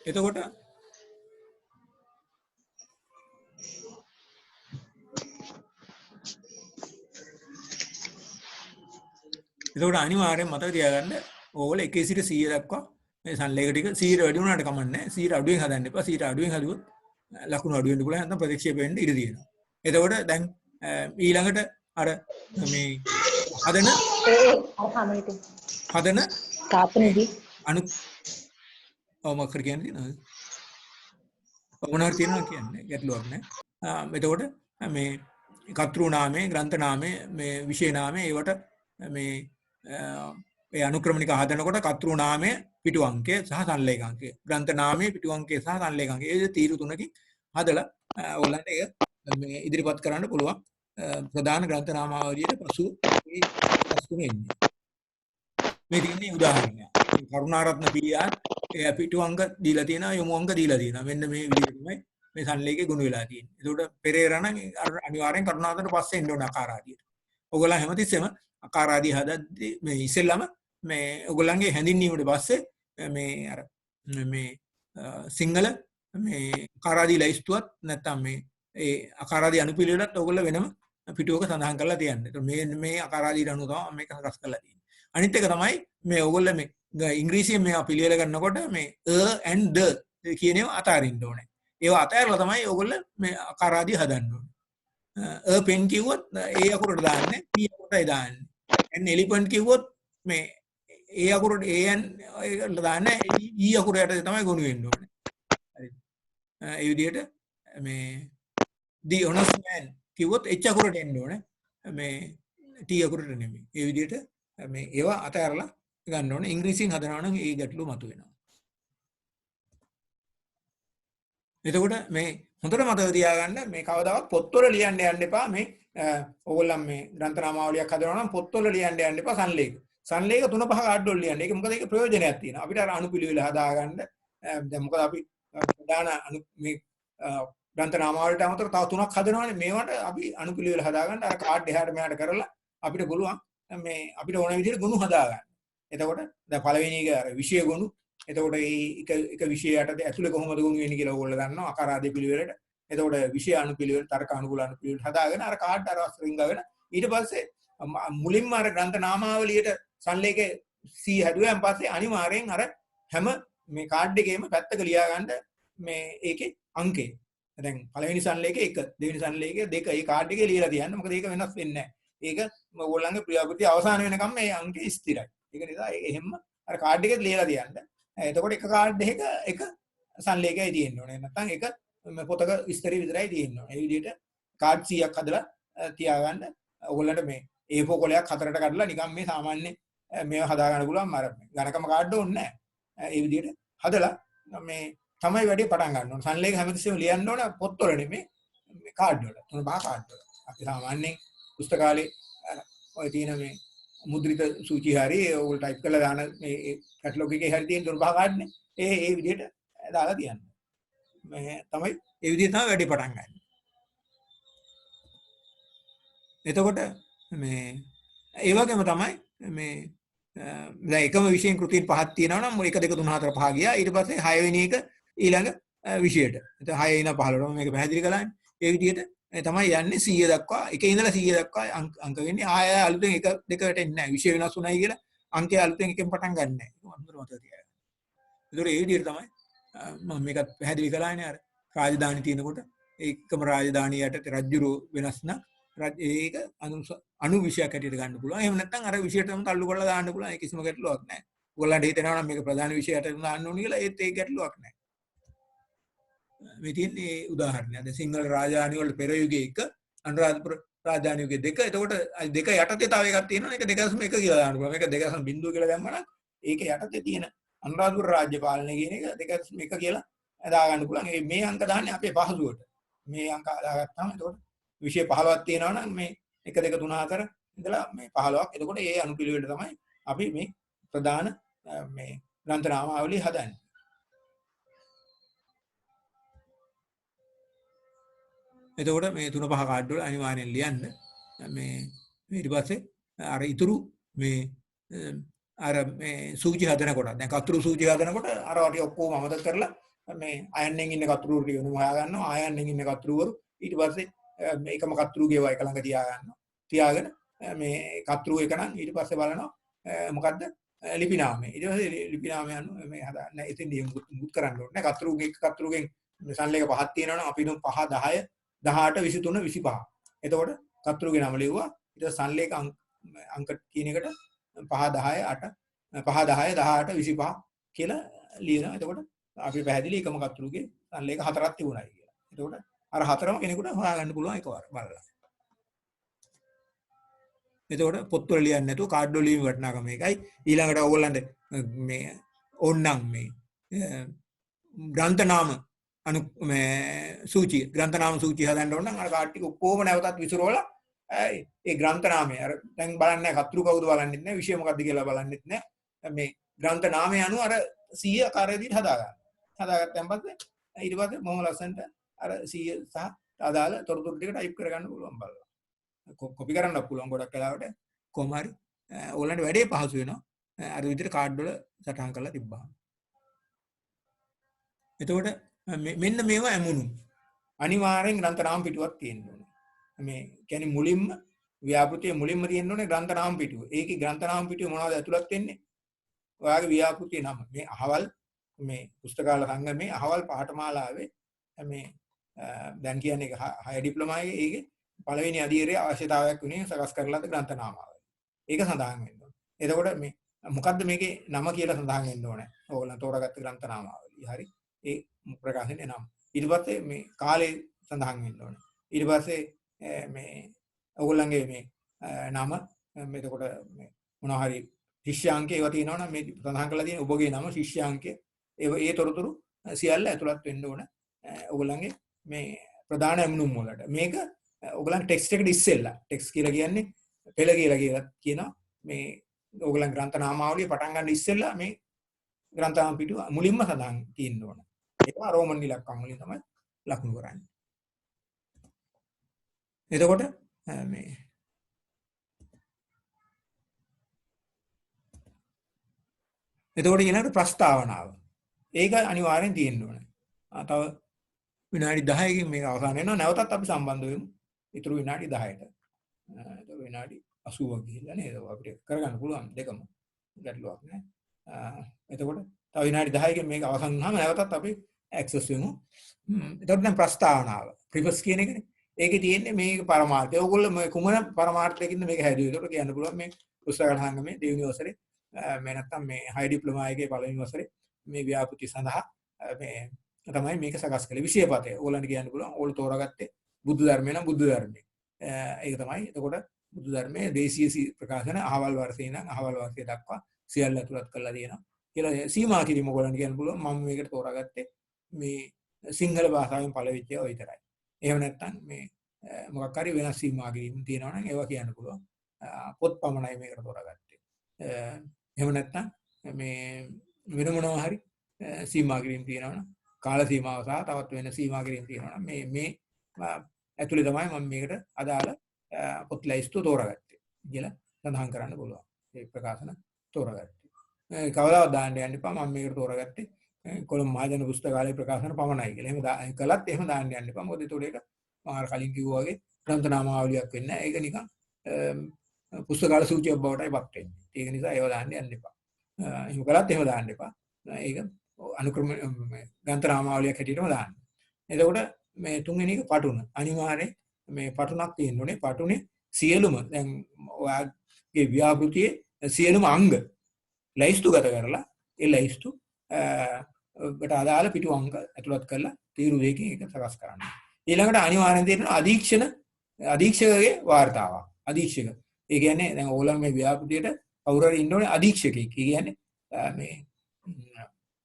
එතකොට අනිවාර්යෙන් මතක තියාගන්න ඕගොල්ලෝ 1 සිට 100 දක්වා මේ සංලේඛ ටික 100 වැඩි වුණාට කමක් නැහැ. 100 අඩුවෙන් හදන්න එපා. 100 අඩුවෙන් හදුවොත් ලකුණු අඩු වෙන්න පුළුවන්. නැත්නම් ප්‍රතික්ෂේප වෙන්න ඉඩ තියෙනවා. එතකොට දැන් ඊළඟට අර මේ හදන තාපනදී මොකක්ද කියන්නේ? මොනවාර තියෙනවා කියන්නේ ගැටලුවක් නැහැ. එතකොට මේ කර්තෘ නාමයේ, ග්‍රන්ථ නාමයේ, මේ විශේෂ නාමයේ ඒවට මේ ඒ අනුක්‍රමණික හදනකොට කර්තෘ නාමයේ පිටු අංකය සහ සංලේඛ අංකය, ග්‍රන්ථ නාමයේ පිටු අංකය සහ සංලේඛ අංකය. ඒ තීරු තුනකින් හදලා ඔයගලන්ට ඒක මේ ඉදිරිපත් කරන්න පුළුවන්. ප්‍රධාන ග්‍රන්ථ නාමාවලියට පසු මේ පසුනේ ඉන්නේ. මේ තියෙන්නේ උදාහරණයක්. කරුණාරත්න පියා පිටු අංක දීලා තියෙනවා, යොමු අංක දීලා තියෙනවා. මෙන්න මේ විදිහට තමයි මේ සංලේඛේ ගුණ වෙලා තියෙන්නේ. ඒකට පෙරේරා නම් අනිවාර්යෙන් කරුණාරත්නට පස්සේ එන්න ඕන ආකාරාදියට. ඔයගොල්ලෝ හැමතිස්සෙම ආකාරාදී හදද්දී මේ ඉස්සෙල්ලම මේ ඔයගොල්ලන්ගේ හැඳින්වීමට පස්සේ මේ අර මේ සිංහල මේ ආකාරාදී ලයිස්තුවත් නැත්තම් මේ ඒ ආකාරාදී අනුපිළිවෙලත් ඔයගොල්ලෝ වෙනම පිටුවක සඳහන් කරලා තියන්න. ඒත් මේ ආකාරාදීට අනුව තමයි මේක සකස් කරලා තියෙන්නේ. අනිත් එක තමයි මේ ඔයගොල්ලෝ මේ ඉංග්‍රීසියෙන් මේවා පිළිවෙල ගන්නකොට මේ and the කියන ඒවා අතාරින්න ඕනේ. ඒවා අතහැරලා තමයි ඔයගොල්ලෝ මේ ආකාරාදී හදන්න ඕනේ. පෙන් කිව්වොත් ඒ අකුරට දාන්නේ p අකුරටයි දාන්නේ. and elephant කිව්වොත් මේ ඒ අකුරට an ඒකට දාන්නේ e අකුරට තමයි ගොනු වෙන්න ඕනේ. හරිද? ඒ විදිහට මේ the honest man කිව්වොත් h අකුරට එන්න ඕනේ. මේ t අකුරට නෙමෙයි. ඒ විදිහට මේ ඒවා අතහැරලා ගන්න ඕනේ. ඉංග්‍රීසියෙන් හදනවා නම් ඒ ගැටලුව මතුවෙනවා. එතකොට මේ හොඳට මතක තියාගන්න මේ කවදාවත් පොත්වල ලියන්න යන්න එපා. මේ ඕගොල්ලන් මේ ග්‍රන්ථ නාමාවලියක් හදනවා නම් පොත්වල ලියන්න යන්න එපා සංලේඛ. සංලේඛ 3-5 කාඩ්වල ලියන්න. ඒක මොකද ඒක ප්‍රයෝජනයක් තියෙනවා. අපිට අර අනුපිළිවෙල හදාගන්න දැන් මොකද අපි ප්‍රධාන මේ ග්‍රන්ථ නාමාවලියට අමතරව තව 3ක් හදනවානේ. මේවට අපි අනුපිළිවෙල හදාගන්න අර කාඩ් එහාට මෙහාට කරලා අපිට පුළුවන් මේ අපිට ඕන විදිහට ගුණ හදාගන්න. එතකොට දැන් පළවෙනි එක අර විෂය ගුණ. එතකොට එක විෂයයටද ඇතුලේ කොහොමද ගුණ වෙන්නේ කියලා ඕගොල්ලෝ දන්නවා ආකාරාදී පිළිවෙලට. එතකොට විෂය අනුපිළිවෙල, තර්ක අනුකූල අනුපිළිවෙල හදාගෙන අර කාඩ් අර රින්ගගෙන ඊට පස්සේ මුලින්ම අර ග්‍රන්ථ නාමාවලියට සංලේඛේ C හැදුවයින් පස්සේ අනිවාර්යෙන් අර හැම මේ කාඩ් එකේම පැත්තක ලියා ගන්න මේ ඒකේ අංකේ. දැන් පළවෙනි සංලේඛේ 1, දෙවෙනි සංලේඛේ 2. ඒ කාඩ් එකේ ලියලා තියන්න. මොකද ඒක වෙනස් වෙන්නේ නැහැ. ඒක ඕගොල්ලන්ගේ ක්‍රියාපෘති අවසන් වෙනකම් මේ අංකේ ස්ථිරයි. ඒක නිසා එහෙම අර කාඩ් එකේ ලියලා තියන්න. එතකොට එක කාඩ් එකක එක සංලේඛයයි තියෙන්න ඕනේ. නැත්නම් එක පොතක විස්තරي විතරයි තියෙන්න ඕනේ. ඒ විදිහට කාඩ් 100ක් හදලා තියාගන්න. ඔයගොල්ලන්ට මේ A4 කොලයක් හතරට කඩලා නිකන් මේ සාමාන්‍ය මේව හදා ගන්න පුළුවන් මර ඝනකම කාඩ් ඕනේ නැහැ. ඒ විදිහට හදලා මේ තමයි වැඩි පටන් ගන්න ඕනේ. සංලේඛ හැමතිස්සෙම ලියන්න ඕනේ පොත්වල නෙමෙයි මේ කාඩ් වල. තුන බා කාඩ් වල. අපි සාමාන්‍යයෙන් පුස්තකාලේ ඔය තියෙන මේ මුද්‍රිත සූචි හරි ඔයගොල්ලෝ ටයිප් කරලා දාන මේ කැටලොග් එකේ හරි තියෙන තුන බා කාඩ්නේ. ඒ විදිහට දාලා තියන්න. මේ තමයි ඒ විදිහට තමයි වැඩි පටන් ගන්න. එතකොට මේ ඒ වගේම තමයි මේ දැන් එකම විෂයෙන් කෘතීන් පහක් තියෙනවා නම් 1 2 3 4 5 ගියා. ඊට පස්සේ 6 වෙනි එක ඊළඟ විෂයට. එතකොට 6 ඉඳන් 15ට මේක පැහැදිලි කළානේ. ඒ විදිහට තමයි යන්නේ 100 දක්වා. එකේ ඉඳලා 100 දක්වා අංක වෙන්නේ. ආය අලුතෙන් 1 2 වැටෙන්නේ නැහැ. විෂය වෙනස් වුණයි කියලා අංකය අලුතෙන් එකෙන් පටන් ගන්න නැහැ. ඒක අඳුර මතක තියාගන්න. ඒතකොට ඒ විදිහට තමයි මම මේකත් පැහැදිලි කළානේ අර රාජධානි තියෙනකොට ඒකම රාජධානියට රජුරෝ වෙනස් නම් ඒක අනු විෂයක් හැටියට ගන්න පුළුවන්. එහෙම නැත්නම් අර විෂයටම තල්ලු කරලා දාන්න පුළුවන්. ඒක කිසිම ගැටලුවක් නැහැ. ඔයගොල්ලන්ට හිතෙනවා නම් මේක ප්‍රධාන විෂයට දාන්න ඕනේ කියලා ඒත් ඒක ගැටලුවක් නැහැ. මේ තියෙන්නේ උදාහරණයක්. දැන් සිංහල රාජධානි වල පෙර යුගයේ 1 අනුරාධපුර රාජධානි යුගයේ 2. එතකොට දෙක යටතේ තව එකක් තියෙනවා. ඒක 2.1 කියලා දාන්න පුළුවන්. මේක 2.0 කියලා දැම්මම නම් ඒක යටතේ තියෙන අනුරාධපුර රාජ්‍ය පාලනය කියන එක 2.1 කියලා දා ගන්න පුළුවන්. මේ අංක දාන්නේ අපේ පහසුවට. මේ අංක දාගත්තාම එතකොට විෂය 15ක් තියෙනවා නම් මේ 1 2 3 4 ඉඳලා මේ 15ක්. එතකොට ඒ අනුපිළිවෙලට තමයි අපි මේ ප්‍රධාන මේ ග්‍රන්ථ නාමාවලිය හදන්නේ. එතකොට මේ 3 5 කාඩ් වල අනිවාර්යෙන් ලියන්න. මේ ඊට පස්සේ අර ඉතුරු මේ අර මේ සූචි හදනකොට දැන් කතුරු සූචි හදනකොට අර වටි ඔක්කොම අමතක කරලා මේ අයන්නෙන් ඉන්න කතුරු ටික වෙනම හොයා ගන්නවා. අයන්නෙන් ඉන්න කතුරුවරු ඊට පස්සේ මේකම කතුරුගේ වයි එක ළඟ තියා ගන්නවා. තියාගෙන මේ කතුරු එක නම් ඊට පස්සේ බලනවා මොකද්ද ලිපි නාමය. ඊට පස්සේ ලිපි නාමය අනුව මේ හදාන්න එතෙන්දී මුත් කරන්න ඕනේ. කතුරුගෙන් සංලේඛ පහක් තියෙනවා නම් අපි දුම් 5 10 18 23 25. එතකොට කතුරුගේ නම ලිව්වා. ඊට පස්සේ සංලේඛ අංක කියන එකට 5 10 8 5 10 18 25 කියලා ලියනවා. එතකොට අපි පැහැදිලි එකම කතුරුගේ සංලේඛ හතරක් තිබුණායි කියලා. එතකොට අර හතරම කෙනෙකුට හොයාගන්න පුළුවන් එකවර බලලා. එතකොට පොත්වල ලියන්නේ නැතුව කාඩ් වල ලියීම වටිනාකම මේකයි. ඊළඟට ඕගොල්ලන්ට මේ ඕන්නම් මේ ග්‍රන්ථ නාම මේ සූචිය ග්‍රන්ථ නාම සූචිය හදන්න ඕන නම් අර කාඩ් ටික ඔක්කොම නැවතත් විසිරවලා ඒ ග්‍රන්ථ නාමය අර දැන් බලන්නේ කතුරු කවුද බලන්නෙත් නැහැ විෂය මොකද්ද කියලා බලන්නෙත් නැහැ මේ ග්‍රන්ථ නාමය අනුව අර 100 ආකාරයකට හදා ගන්න. හදාගත්තන් පස්සේ ඊට පස්සේ මොහොම ලස්සනට අර 100 සහ අදාළ තොරතුරු ටික ටයිප් කරගන්න පුළුවන් බලලා. කොපි කරන්න පුළුවන් ගොඩක් වෙලාවට කොහොම හරි ඕගොල්ලන්ට වැඩේ පහසු වෙනවා. අර විදිහට කාඩ් වල සටහන් කරලා තිබ්බහම. එතකොට මෙන්න මේවා ඇමුණු අනිවාර්යෙන් ග්‍රන්ථ නාම පිටුවක් තියෙන්න ඕනේ. මේ කියන්නේ මුලින්ම ව්‍යාපෘතියේ මුලින්ම තියෙන්න ඕනේ ග්‍රන්ථ නාම පිටුව. ඒකේ ග්‍රන්ථ නාම පිටුවේ මොනවද ඇතුළත් වෙන්නේ? ඔයාගේ ව්‍යාපෘතියේ නම. මේ අහවල් මේ පුස්තකාල සංගමේ අහවල් පාඨමාලාවේ මේ දැන් කියන්නේ 6 ඩිප්ලෝමායේ ඒකේ පළවෙනි අධීරයේ අවශ්‍යතාවයක් වුණේ සකස් කරලාද ග්‍රන්ථ නාමාවලිය. ඒක සඳහන් වෙන්න ඕනේ. එතකොට මේ මොකද්ද මේකේ නම කියලා සඳහන් වෙන්න ඕනේ. ඕගොල්ලන් තෝරාගත්ත ග්‍රන්ථ නාමාවලිය. හරි. ඒ ප්‍රකාශනයේ නම. ඊට පස්සේ මේ කාලේ සඳහන් වෙන්න ඕනේ. ඊට පස්සේ මේ ඕගොල්ලන්ගේ මේ නම එතකොට මේ මොනවා හරි ශිෂ්‍යාංකය ඒවා තියෙනවා නම් මේ සඳහන් කරලා තියෙන ඔබගේ නම ශිෂ්‍යාංකය ඒ තොරතුරු සියල්ල ඇතුළත් වෙන්න ඕනේ. ඕගොල්ලන්ගේ මේ ප්‍රධාන ඇමුණුම් වලට. මේක ඕගොල්ලන් ටෙක්ස්ට් එකට ඉස්සෙල්ලා ටෙක්ස්ට් කියලා කියන්නේ පෙළ කියලා කියනවා. මේ ඕගොල්ලන් ග්‍රන්ථ නාමාවලිය පටන් ගන්න ඉස්සෙල්ලා මේ ග්‍රන්ථ නාම පිටුව මුලින්ම සඳහන් තියෙන්න ඕන. ඒවා රෝමන් ඉලක්කම් වලින් තමයි ලකුණු කරන්නේ. එතකොට මේ එතකොට ඊළඟට ප්‍රස්තාවනාව. ඒක අනිවාර්යෙන් තියෙන්න ඕනේ. තව විනාඩි 10කින් මේක අවසන් වෙනවා. නැවතත් අපි සම්බන්ධ වෙමු. ඊටු විනාඩි 10ට. ඒක විනාඩි 80ක් ගිහිල්ලා නේද? අපිට කරගන්න පුළුවන් දෙකම. ගැටලුවක් නැහැ. එතකොට තව විනාඩි 10කින් මේක අවසන් වුණාම නැවතත් අපි ඇක්සස් වෙමු. එතකොට දැන් ප්‍රස්තාවනාව. ප්‍රිෆස් කියන එකනේ. ඒකේ තියෙන්නේ මේක පරමාර්ථය. ඕගොල්ලෝ මේ කුමන පරමාර්ථයකින්ද මේක හැදුවේ? ඒකට කියන්න පුළුවන් මේ පුස්තකාල සංගමේ දෙවෙනි වසරේ මේ නැත්තම් මේ හයි ඩිප්ලෝමා එකේ පළවෙනි වසරේ මේ ව්‍යාපෘති සඳහා මේ තමයි මේක සකස් කළේ විෂයපතේ. ඕගොල්ලන්ට කියන්න පුළුවන් ඕගොල්ලෝ තෝරාගත්තේ බුදු ධර්මය නම් බුදු ධර්මයේ. ඒක තමයි. එතකොට බුදු ධර්මයේ දේශීය ප්‍රකාශන අහවල් වර්ෂේ නම් අහවල් වර්ෂය දක්වා සියල්ල ඇතුළත් කරලා තියෙනවා. කියලා සීමා කිරීම ඕගොල්ලන්ට කියන්න පුළුවන්. මම මේකට තෝරාගත්තේ මේ සිංහල භාෂාවෙන් පළවෙච්ච ඒවා විතරයි. එහෙම නැත්නම් මේ මොකක් හරි වෙනස් සීමා කිරීම තියෙනවා නම් ඒවා කියන්න පුළුවන්. පොත් පමණයි මේකට තෝරාගත්තේ. එහෙම නැත්නම් මේ වෙන මොනවා හරි සීමා කිරීම තියෙනවා නම් කාල සීමාව සහ තවත් වෙන සීමා කිරීම තියෙනවා නම් මේ ඇතුලේ තමයි මම මේකට අදාළ පොත් ලයිස්තු තෝරාගත්තේ කියලා සඳහන් කරන්න පුළුවන්. මේ ප්‍රකාශන තෝරාගත්තේ. කවදාවත් දාන්න යන්න එපා මම මේකට තෝරාගත්තේ කොළඹ මහජන පුස්තකාලයේ ප්‍රකාශන පමණයි කියලා. එහෙම කළත් එහෙම දාන්න යන්න එපා. මොකද ඒතකොට ඒක මම කලින් කිව්වා වගේ ග්‍රන්ථ නාමාවලියක් වෙන්නේ නැහැ. ඒක නිකන් පුස්තකාල සූචියක් බවටයි පත් වෙන්නේ. ඒක නිසා ඒව දාන්න යන්න එපා. එහෙම කළත් එහෙම දාන්න එපා. ඒක අනුක්‍රම ග්‍රන්ථ නාමාවලියක් හැටියටම දාන්න. එතකොට මේ තුන්වෙනි එක පටුන. අනිවාර්යයෙන් මේ පටුනක් තියෙන්න ඕනේ. පටුනේ සියලුම දැන් ඔයාගේ ව්‍යාපෘතියේ සියලුම අංග ලයිස්තුගත කරලා ඒ ලයිස්තු කට අදාළ පිටු අංක ඇතුළත් කරලා තීරු දෙකකින් එක සකස් කරන්න. ඊළඟට අනිවාර්යෙන් තියෙන අධීක්ෂකගේ වාර්තාවක්. අධීක්ෂක. ඒ කියන්නේ දැන් ඕගොල්ලෝ මේ ව්‍යාපෘතියට කවුරු හරි ඉන්න ඕනේ අධීක්ෂකෙක්. ඒ කියන්නේ මේ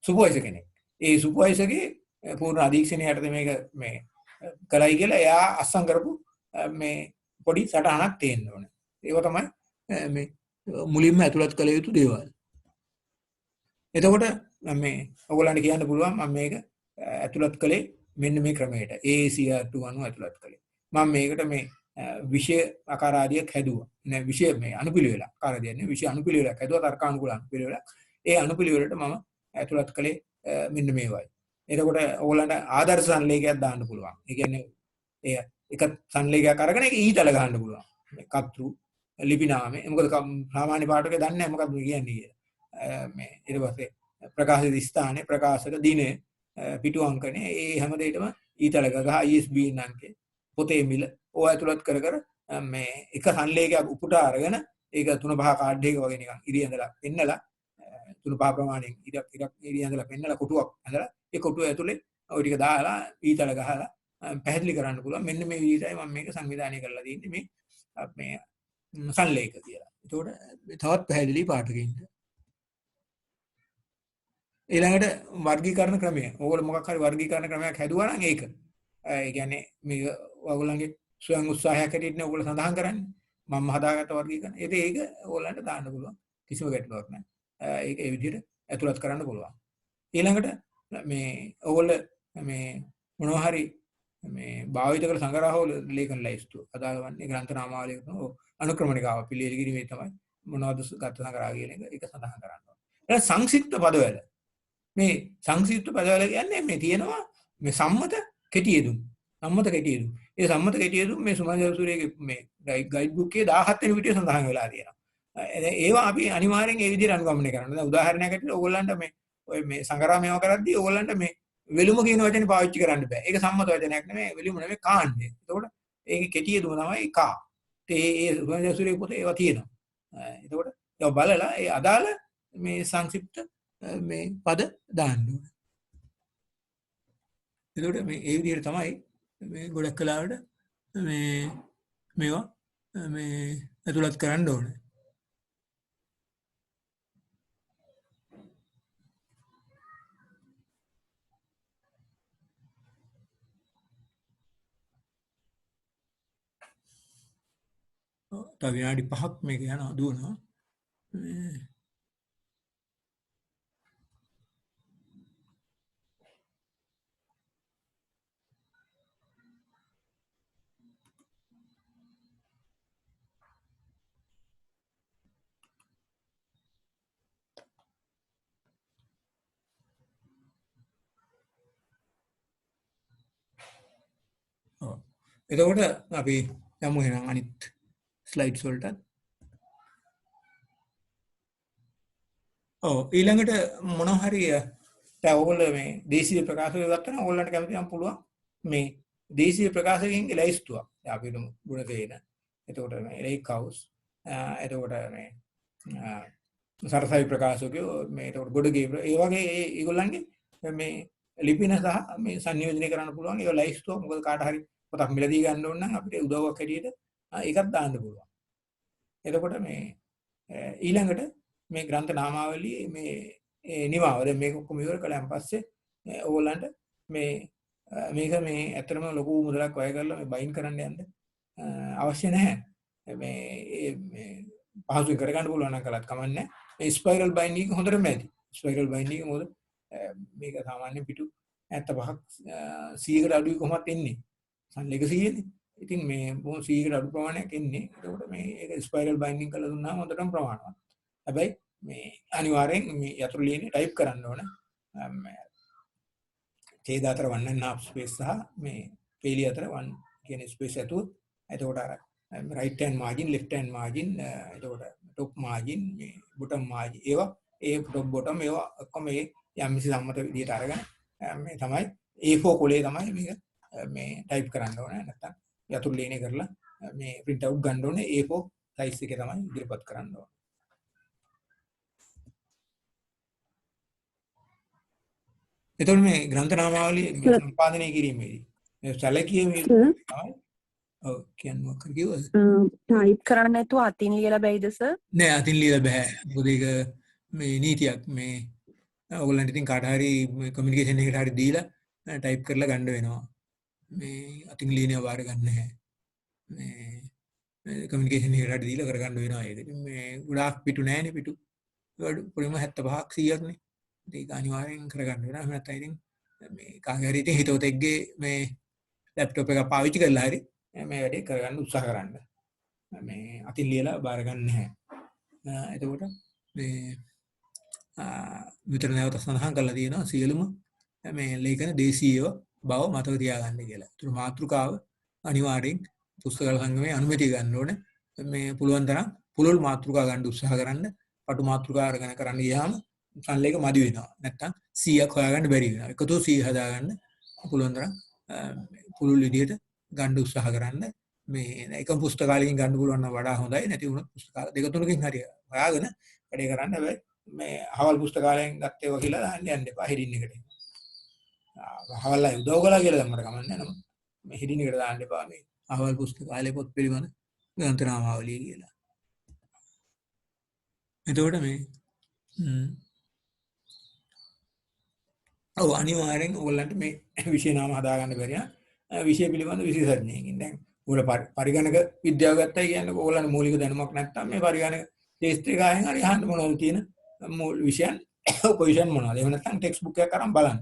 සුපර්වයිසර් කෙනෙක්. ඒ සුපර්වයිසර්ගේ පූර්ණ අධීක්ෂණය යටතේ මේක මේ කරයි කියලා එයා අස්සම් කරපු මේ පොඩි සටහනක් තියෙන්න ඕනේ. ඒක තමයි මේ මුලින්ම ඇතුළත් කළ යුතු දේවල්. එතකොට මේ ඔයගොල්ලන්ට කියන්න පුළුවන් මම මේක ඇතුළත් කළේ මෙන්න මේ ක්‍රමයට ACR2 අනුව ඇතුළත් කළේ. මම මේකට මේ විෂය ආකාරාදියක් හැදුවා. නෑ විෂය මේ අනුපිළිවෙලක් ආකාරාදියක් නේ විෂය අනුපිළිවෙලක් හැදුවා තර්කානුකූල අනුපිළිවෙලක්. ඒ අනුපිළිවෙලට මම ඇතුළත් කළේ මෙන්න මේවයි. එතකොට ඕගොල්ලන්ට ආදර්ශ සංලේඛයක් දාන්න පුළුවන්. ඒ කියන්නේ ඒ එක සංලේඛයක් අරගෙන ඒක ඊතල ගහන්න පුළුවන්. කතෘ ලිපි නාමය. මොකද සාමාන්‍ය පාඨකයා දන්නේ නැහැ මොකක්ද කියන්නේ කියලා. මේ ඊට පස්සේ ප්‍රකාශිත ස්ථානයේ ප්‍රකාශක දිනය පිටු අංකනේ ඒ හැම දෙයකම ඊතලක ගහ ISBN අංකේ පොතේ මිල ඕවා ඇතුළත් කර මේ එක සංලේඛයක් උපුටා අරගෙන ඒක 3-5 කාඩ් එකක වගේ නිකන් ඉරියඳලා පෙන්නලා 3-5 ප්‍රමාණයෙන් ඉරියඳලා පෙන්නලා කොටුවක් ඇඳලා ඒ කොටුව ඇතුලේ ওই ටික දාලා ඊතල ගහලා පැහැදිලි කරන්න පුළුවන් මෙන්න මේ විදිහටයි මම මේක සංවිධානය කරලා තියෙන්නේ මේ සංලේඛ කියලා. ඒතකොට තවත් පැහැදිලි පාඨකයින්ට ඊළඟට වර්ගීකරණ ක්‍රමය. ඕගොල්ලෝ මොකක් හරි වර්ගීකරණ ක්‍රමයක් හැදුවා නම් ඒක. ඒ කියන්නේ මේ ඔයගොල්ලන්ගේ ස්වයං උත්සාහයක් හැටියට නේ ඔයගොල්ලෝ සඳහන් කරන්නේ. මම හදාගත්ත වර්ගීකරණ. ඒක ඕගොල්ලන්ට දාන්න පුළුවන්. කිසිම ගැටලුවක් නැහැ. ඒක ඒ විදිහට ඇතුළත් කරන්න පුළුවන්. ඊළඟට මේ ඕගොල්ලෝ මේ මොනවා හරි මේ භාවිත කළ සංග්‍රහව ලේඛන ලයිස්තු අදාළ වන්නේ ග්‍රන්ථ නාමාවලියක අනුක්‍රමණිකාව පිළියෙල කිරීමේ තමයි මොනවද ගත සංග්‍රහ කියන එක සඳහන් කරන්න ඕනේ. සංක්ෂිප්ත පදවල මේ සංක්ෂිප්ත පදවල කියන්නේ මේ තියෙනවා මේ සම්මත කෙටි යෙදුම්. සම්මත කෙටි යෙදුම්. ඒ සම්මත කෙටි යෙදුම් මේ සුමංජල සූරියගේ මේ ගයිඩ් බුක් එකේ 17 වෙනි පිටුවේ සඳහන් වෙලා තියෙනවා. ඒවා අපි අනිවාර්යෙන් ඒ විදිහට අනුගමනය කරනවා. දැන් උදාහරණයක් ඇටියට ඕගොල්ලන්ට මේ ඔය මේ සංග්‍රහ මේවා කරද්දී ඕගොල්ලන්ට මේ වෙලුම කියන වචනේ පාවිච්චි කරන්න බෑ. ඒක සම්මත වචනයක් නෙමෙයි වෙලුම නෙමෙයි කාණ්ඩය. ඒකෝට ඒකේ කෙටි යෙදුම තමයි කා. ඒ සුමංජල සූරියගේ පොතේ ඒවා තියෙනවා. ඒකෝට ඒවා බලලා ඒ අදාළ මේ සංක්ෂිප්ත මේ පද දාන්න ඕනේ. ඒකට මේ ඒ විදිහට තමයි මේ ගොඩක් කලාවට මේවා මේ ඇතුළත් කරන්න ඕනේ. තව විනාඩි 5ක් මේක යනවා දුවනවා. එතකොට අපි යමු එහෙනම් අනිත් ස්ලයිඩ්ස් වලට. ඊළඟට මොනවා හරි දැන් ඕගොල්ලෝ මේ දේශීය ප්‍රකාශක ගත්තා නම් ඕගොල්ලන්ට කැමති නම් පුළුවන් මේ දේශීය ප්‍රකාශකයන්ගේ ලයිස්තුවක්. දැන් අපි හිතමු ගුණතේන. එතකොට මේ ලේක් හවුස්. එතකොට මේ සරසවි ප්‍රකාශකයෝ මේ ඒකට ගොඩගේ ඒ වගේ ඒගොල්ලන්ගේ මේ ලිපින සහ මේ සංයෝජනය කරන්න පුළුවන් ඒ ලයිස්ට්ුව මොකද කාට හරි පොතක් මිලදී ගන්න ඕන නම් අපිට උදව්වක් හැටියට ඒකත් දාන්න පුළුවන්. එතකොට මේ ඊළඟට මේ ග්‍රන්ථ නාමාවලියේ මේ නිමාව දැන් මේක ඔක්කොම ඉවර කළාන් පස්සේ ඕගොල්ලන්ට මේ මේක මේ ඇත්තටම ලොකු මුදලක් වැය කරලා මේ බයින් කරන්න යන්න අවශ්‍ය නැහැ. මේ පහසුවෙන් කරගන්න පුළුවන් නම් කළත් කමන්නේ. මේ ස්පයිරල් බයින්ඩින් එක හොඳටම ඇති. ස්පයිරල් බයින්ඩින් එක මොකද මේක සාමාන්‍යයෙන් පිටු 75ක් 100කට අඩුයි කොහොමත් එන්නේ. සංලේඛ 100නේ. ඉතින් මේ 100කට අඩු ප්‍රමාණයක් එන්නේ. ඒකට මේ ඒක ස්පයිරල් බයින්ඩින් කරලා දුන්නාම හොඳටම ප්‍රමාණවත්. හැබැයි මේ අනිවාර්යෙන් මේ යතුරු ලියන්නේ ටයිප් කරන්න ඕන. ඡේද අතර 1.5 ස්පේස් සහ මේ පේලි අතර 1 කියන ස්පේස් ඇතුව. එතකොට අර right hand margin left hand margin එතකොට top margin මේ bottom margin ඒවා ඒ top bottom ඒවා ඔක්කොම මේ යම්කිසි සම්මත විදියට අරගෙන මේ තමයි A4 කොලේ තමයි මේක මේ ටයිප් කරන්න ඕනේ. නැත්තම් යතුරු ලියන්නේ කරලා මේ print out ගන්න ඕනේ A4 size එකේ තමයි ඉදිරිපත් කරන්න ඕනේ. එතකොට මේ ග්‍රන්ථ නාමාවලිය සම්පාදනය කිරීමේදී මේ සැලකියීමේ තමයි ඔව් කියන්න මොකක්ද කිව්වද? ටයිප් කරන්න නැතුව අතින් ලියලා බැයිද සර්? නෑ අතින් ලියලා බෑ. මොකද ඒක මේ නීතියක් මේ ඔයගොල්ලන්ට ඉතින් කාට හරි කමියුනිකේෂන් එකට හරි දීලා ටයිප් කරලා ගන්න වෙනවා. මේ අතින් ලියනවා වාර ගන්න නැහැ. මේ කමියුනිකේෂන් එකට හරි දීලා කරගන්න වෙනවා ඒක. ඉතින් මේ ගොඩාක් පිටු නෑනේ පිටු. පොලිම 75ක් 100ක්නේ. ඒක අනිවාර්යෙන් කරගන්න වෙනවා. එහෙම නැත්නම් ඉතින් මේ කාගේ හරි ඉතින් හිතවතෙක්ගේ මේ ලැප්ටොප් එක පාවිච්චි කරලා හරි මේ වැඩේ කරගන්න උත්සාහ කරන්න. මේ අතින් ලියලා බාර ගන්න නැහැ. එතකොට මේ විතර නැවත සඳහන් කරලා තියෙනවා සියලුම මේ ලේඛන දේශීයව බව මතක තියාගන්න කියලා. ඒතර මාතෘකාව අනිවාර්යෙන් පුස්තක සංගමයේ අනුමැතිය ගන්න ඕනේ. මේ පුළුවන් තරම් පුළුල් මාතෘකා ගන්න උත්සාහ කරන්න. පටු මාතෘකා අරගෙන කරන්න ගියාම සංලේඛ මදි වෙනවා. නැත්තම් 100ක් හොයාගන්න බැරි වෙනවා. එකතු 100 හදාගන්න පුළුවන් තරම් පුළුල් විදිහට ගන්න උත්සාහ කරන්න. මේ එකම පුස්තකාලයකින් ගන්න පුළුවන් නම් වඩා හොඳයි. නැති වුණොත් පුස්තකාල දෙක තුනකින් හරි හොයාගෙන වැඩේ කරන්න. හැබැයි මේ අහවල් පුස්තකාලයෙන් ගත්තේවා කියලා දාන්න යන්න එපා හෙඩින් එකට. අහවල්ලා උදව් කළා කියලා දැම්මට කමන්නේ නැහැ. මේ හෙඩින් එකට දාන්න එපා මේ අහවල් පුස්තකාලයේ පොත් පිළිබඳ ග්‍රන්ථ නාමාවලිය කියලා. එතකොට මේ ඔව් අනිවාර්යෙන් ඔයගොල්ලන්ට මේ විෂය නාම හදාගන්න බැරි නම් විෂය පිළිබඳ විශේෂඥයෙක්ගෙන් දැන් ඔයගොල්ලෝ පරිගණක විද්‍යාව ගත්තා කියන්නේ ඔයගොල්ලන්ට මූලික දැනුමක් නැත්නම් මේ පරිගණක ශාස්ත්‍රිකයන් හරි අහන්න මොනවද තියෙන මූල විෂයන් පොසිෂන් මොනවද එහෙම නැත්නම් ටෙක්ස්ට් බුක් එකක් අරන් බලන්න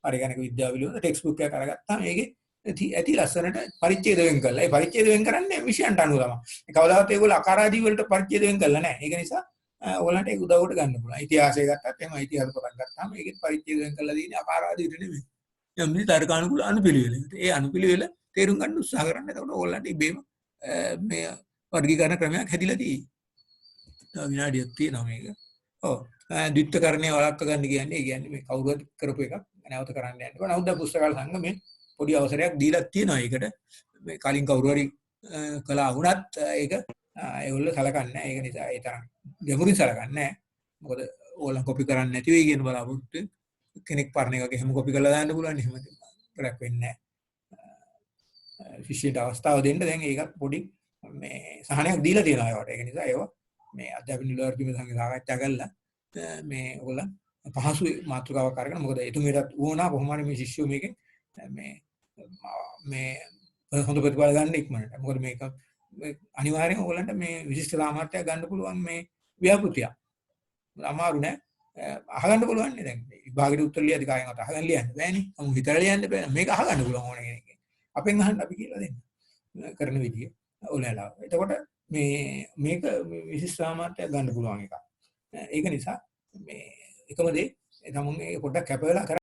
පරිගණක විද්‍යාව පිළිබඳ ටෙක්ස්ට් බුක් එකක් අරගත්තාම ඒකේ ඇති ලස්සනට පරිච්ඡේද වෙන් කරලා ඒ පරිච්ඡේද වෙන් කරන්නේ විෂයන්ට අනුව තමයි කවදාවත් ඒගොල්ලෝ අකාරාදී වලට පරිච්ඡේද වෙන් කරලා නැහැ ඒක නිසා ඔයගොල්ලන්ට ඒක උදව්වට ගන්න පුළුවන් ඉතිහාසය ගත්තත් එහෙම ඉතිහාස පොතක් ගත්තාම ඒකෙත් පරිච්ඡේද වෙන් කරලා තියෙන්නේ අකාරාදීට නෙමෙයි යම් තර්කානුකූල අනුපිළිවෙලකට ඒ අනුපිළිවෙල තේරුම් ගන්න උත්සාහ කරන්න එතකොට ඔයගොල්ලන්ට ඉබේම මේ වර්ගීකරණ ක්‍රමයක් හැදිලා තියෙයි විනාඩියක් තියෙනවා මේක. ඔව්. ද්විත්වකරණය වළක්ව ගන්න කියන්නේ ඒ කියන්නේ මේ කවුරුත් කරපු එකක් නැවත කරන්න යන්න බෑ. නමුත් පුස්තකාල සංගමේ පොඩි අවසරයක් දීලා තියෙනවා ඒකට. මේ කලින් කවුරු හරි කළා වුණත් ඒක ඒගොල්ලෝ සලකන්නේ නැහැ. ඒක නිසා ඒ තරම් ගැඹුරින් සලකන්නේ නැහැ. මොකද ඕගොල්ලෝ කොපි කරන්නේ නැති වෙයි කියන බලාපොරොත්තු කෙනෙක් පරණ එකක එහෙම කොපි කරලා දාන්න පුළුවන්. එහෙම කරක් වෙන්නේ නැහැ. ශිෂ්‍යයට අවස්ථාව දෙන්න දැන් ඒක පොඩි මේ සහනයක් දීලා තියෙනවා ඒවට. ඒක නිසා ඒවා මේ අධ්‍යාපන නිලධාරීතුමිය සංගය සාකච්ඡා කළා මේ ඔයගොල්ලෝ පහසු මාතෘකාවක් අරගෙන මොකද එතුමියටත් වුණා කොහොම හරි මේ ශිෂ්‍යෝ මේකෙන් මේ හොඳ ප්‍රතිඵල ගන්න ඉක්මනට මොකද මේක අනිවාර්යෙන් ඔයගොල්ලන්ට මේ විශිෂ්ට සාමර්ථ්‍යයක් ගන්න පුළුවන් මේ ව්‍යාපෘතිය අමාරු නෑ අහගන්න පුළුවන් නේ දැන් විභාගෙට උත්තර ලියද්දි කායෙන්වත් අහගන්න ලියන්න බෑනේ අමු හිතලා ලියන්න බෑ මේක අහගන්න පුළුවන් ඕන කෙනෙක්ගෙන් අපෙන් අහන්න අපි කියලා දෙන්න කරන විදිය ඔයාලා එතකොට මේක විශේෂ සාමර්ථ්‍යයක් ගන්න පුළුවන් එකක්. ඒක නිසා මේ එකම දේ තමන් මේ පොඩ්ඩක් කැප වෙලා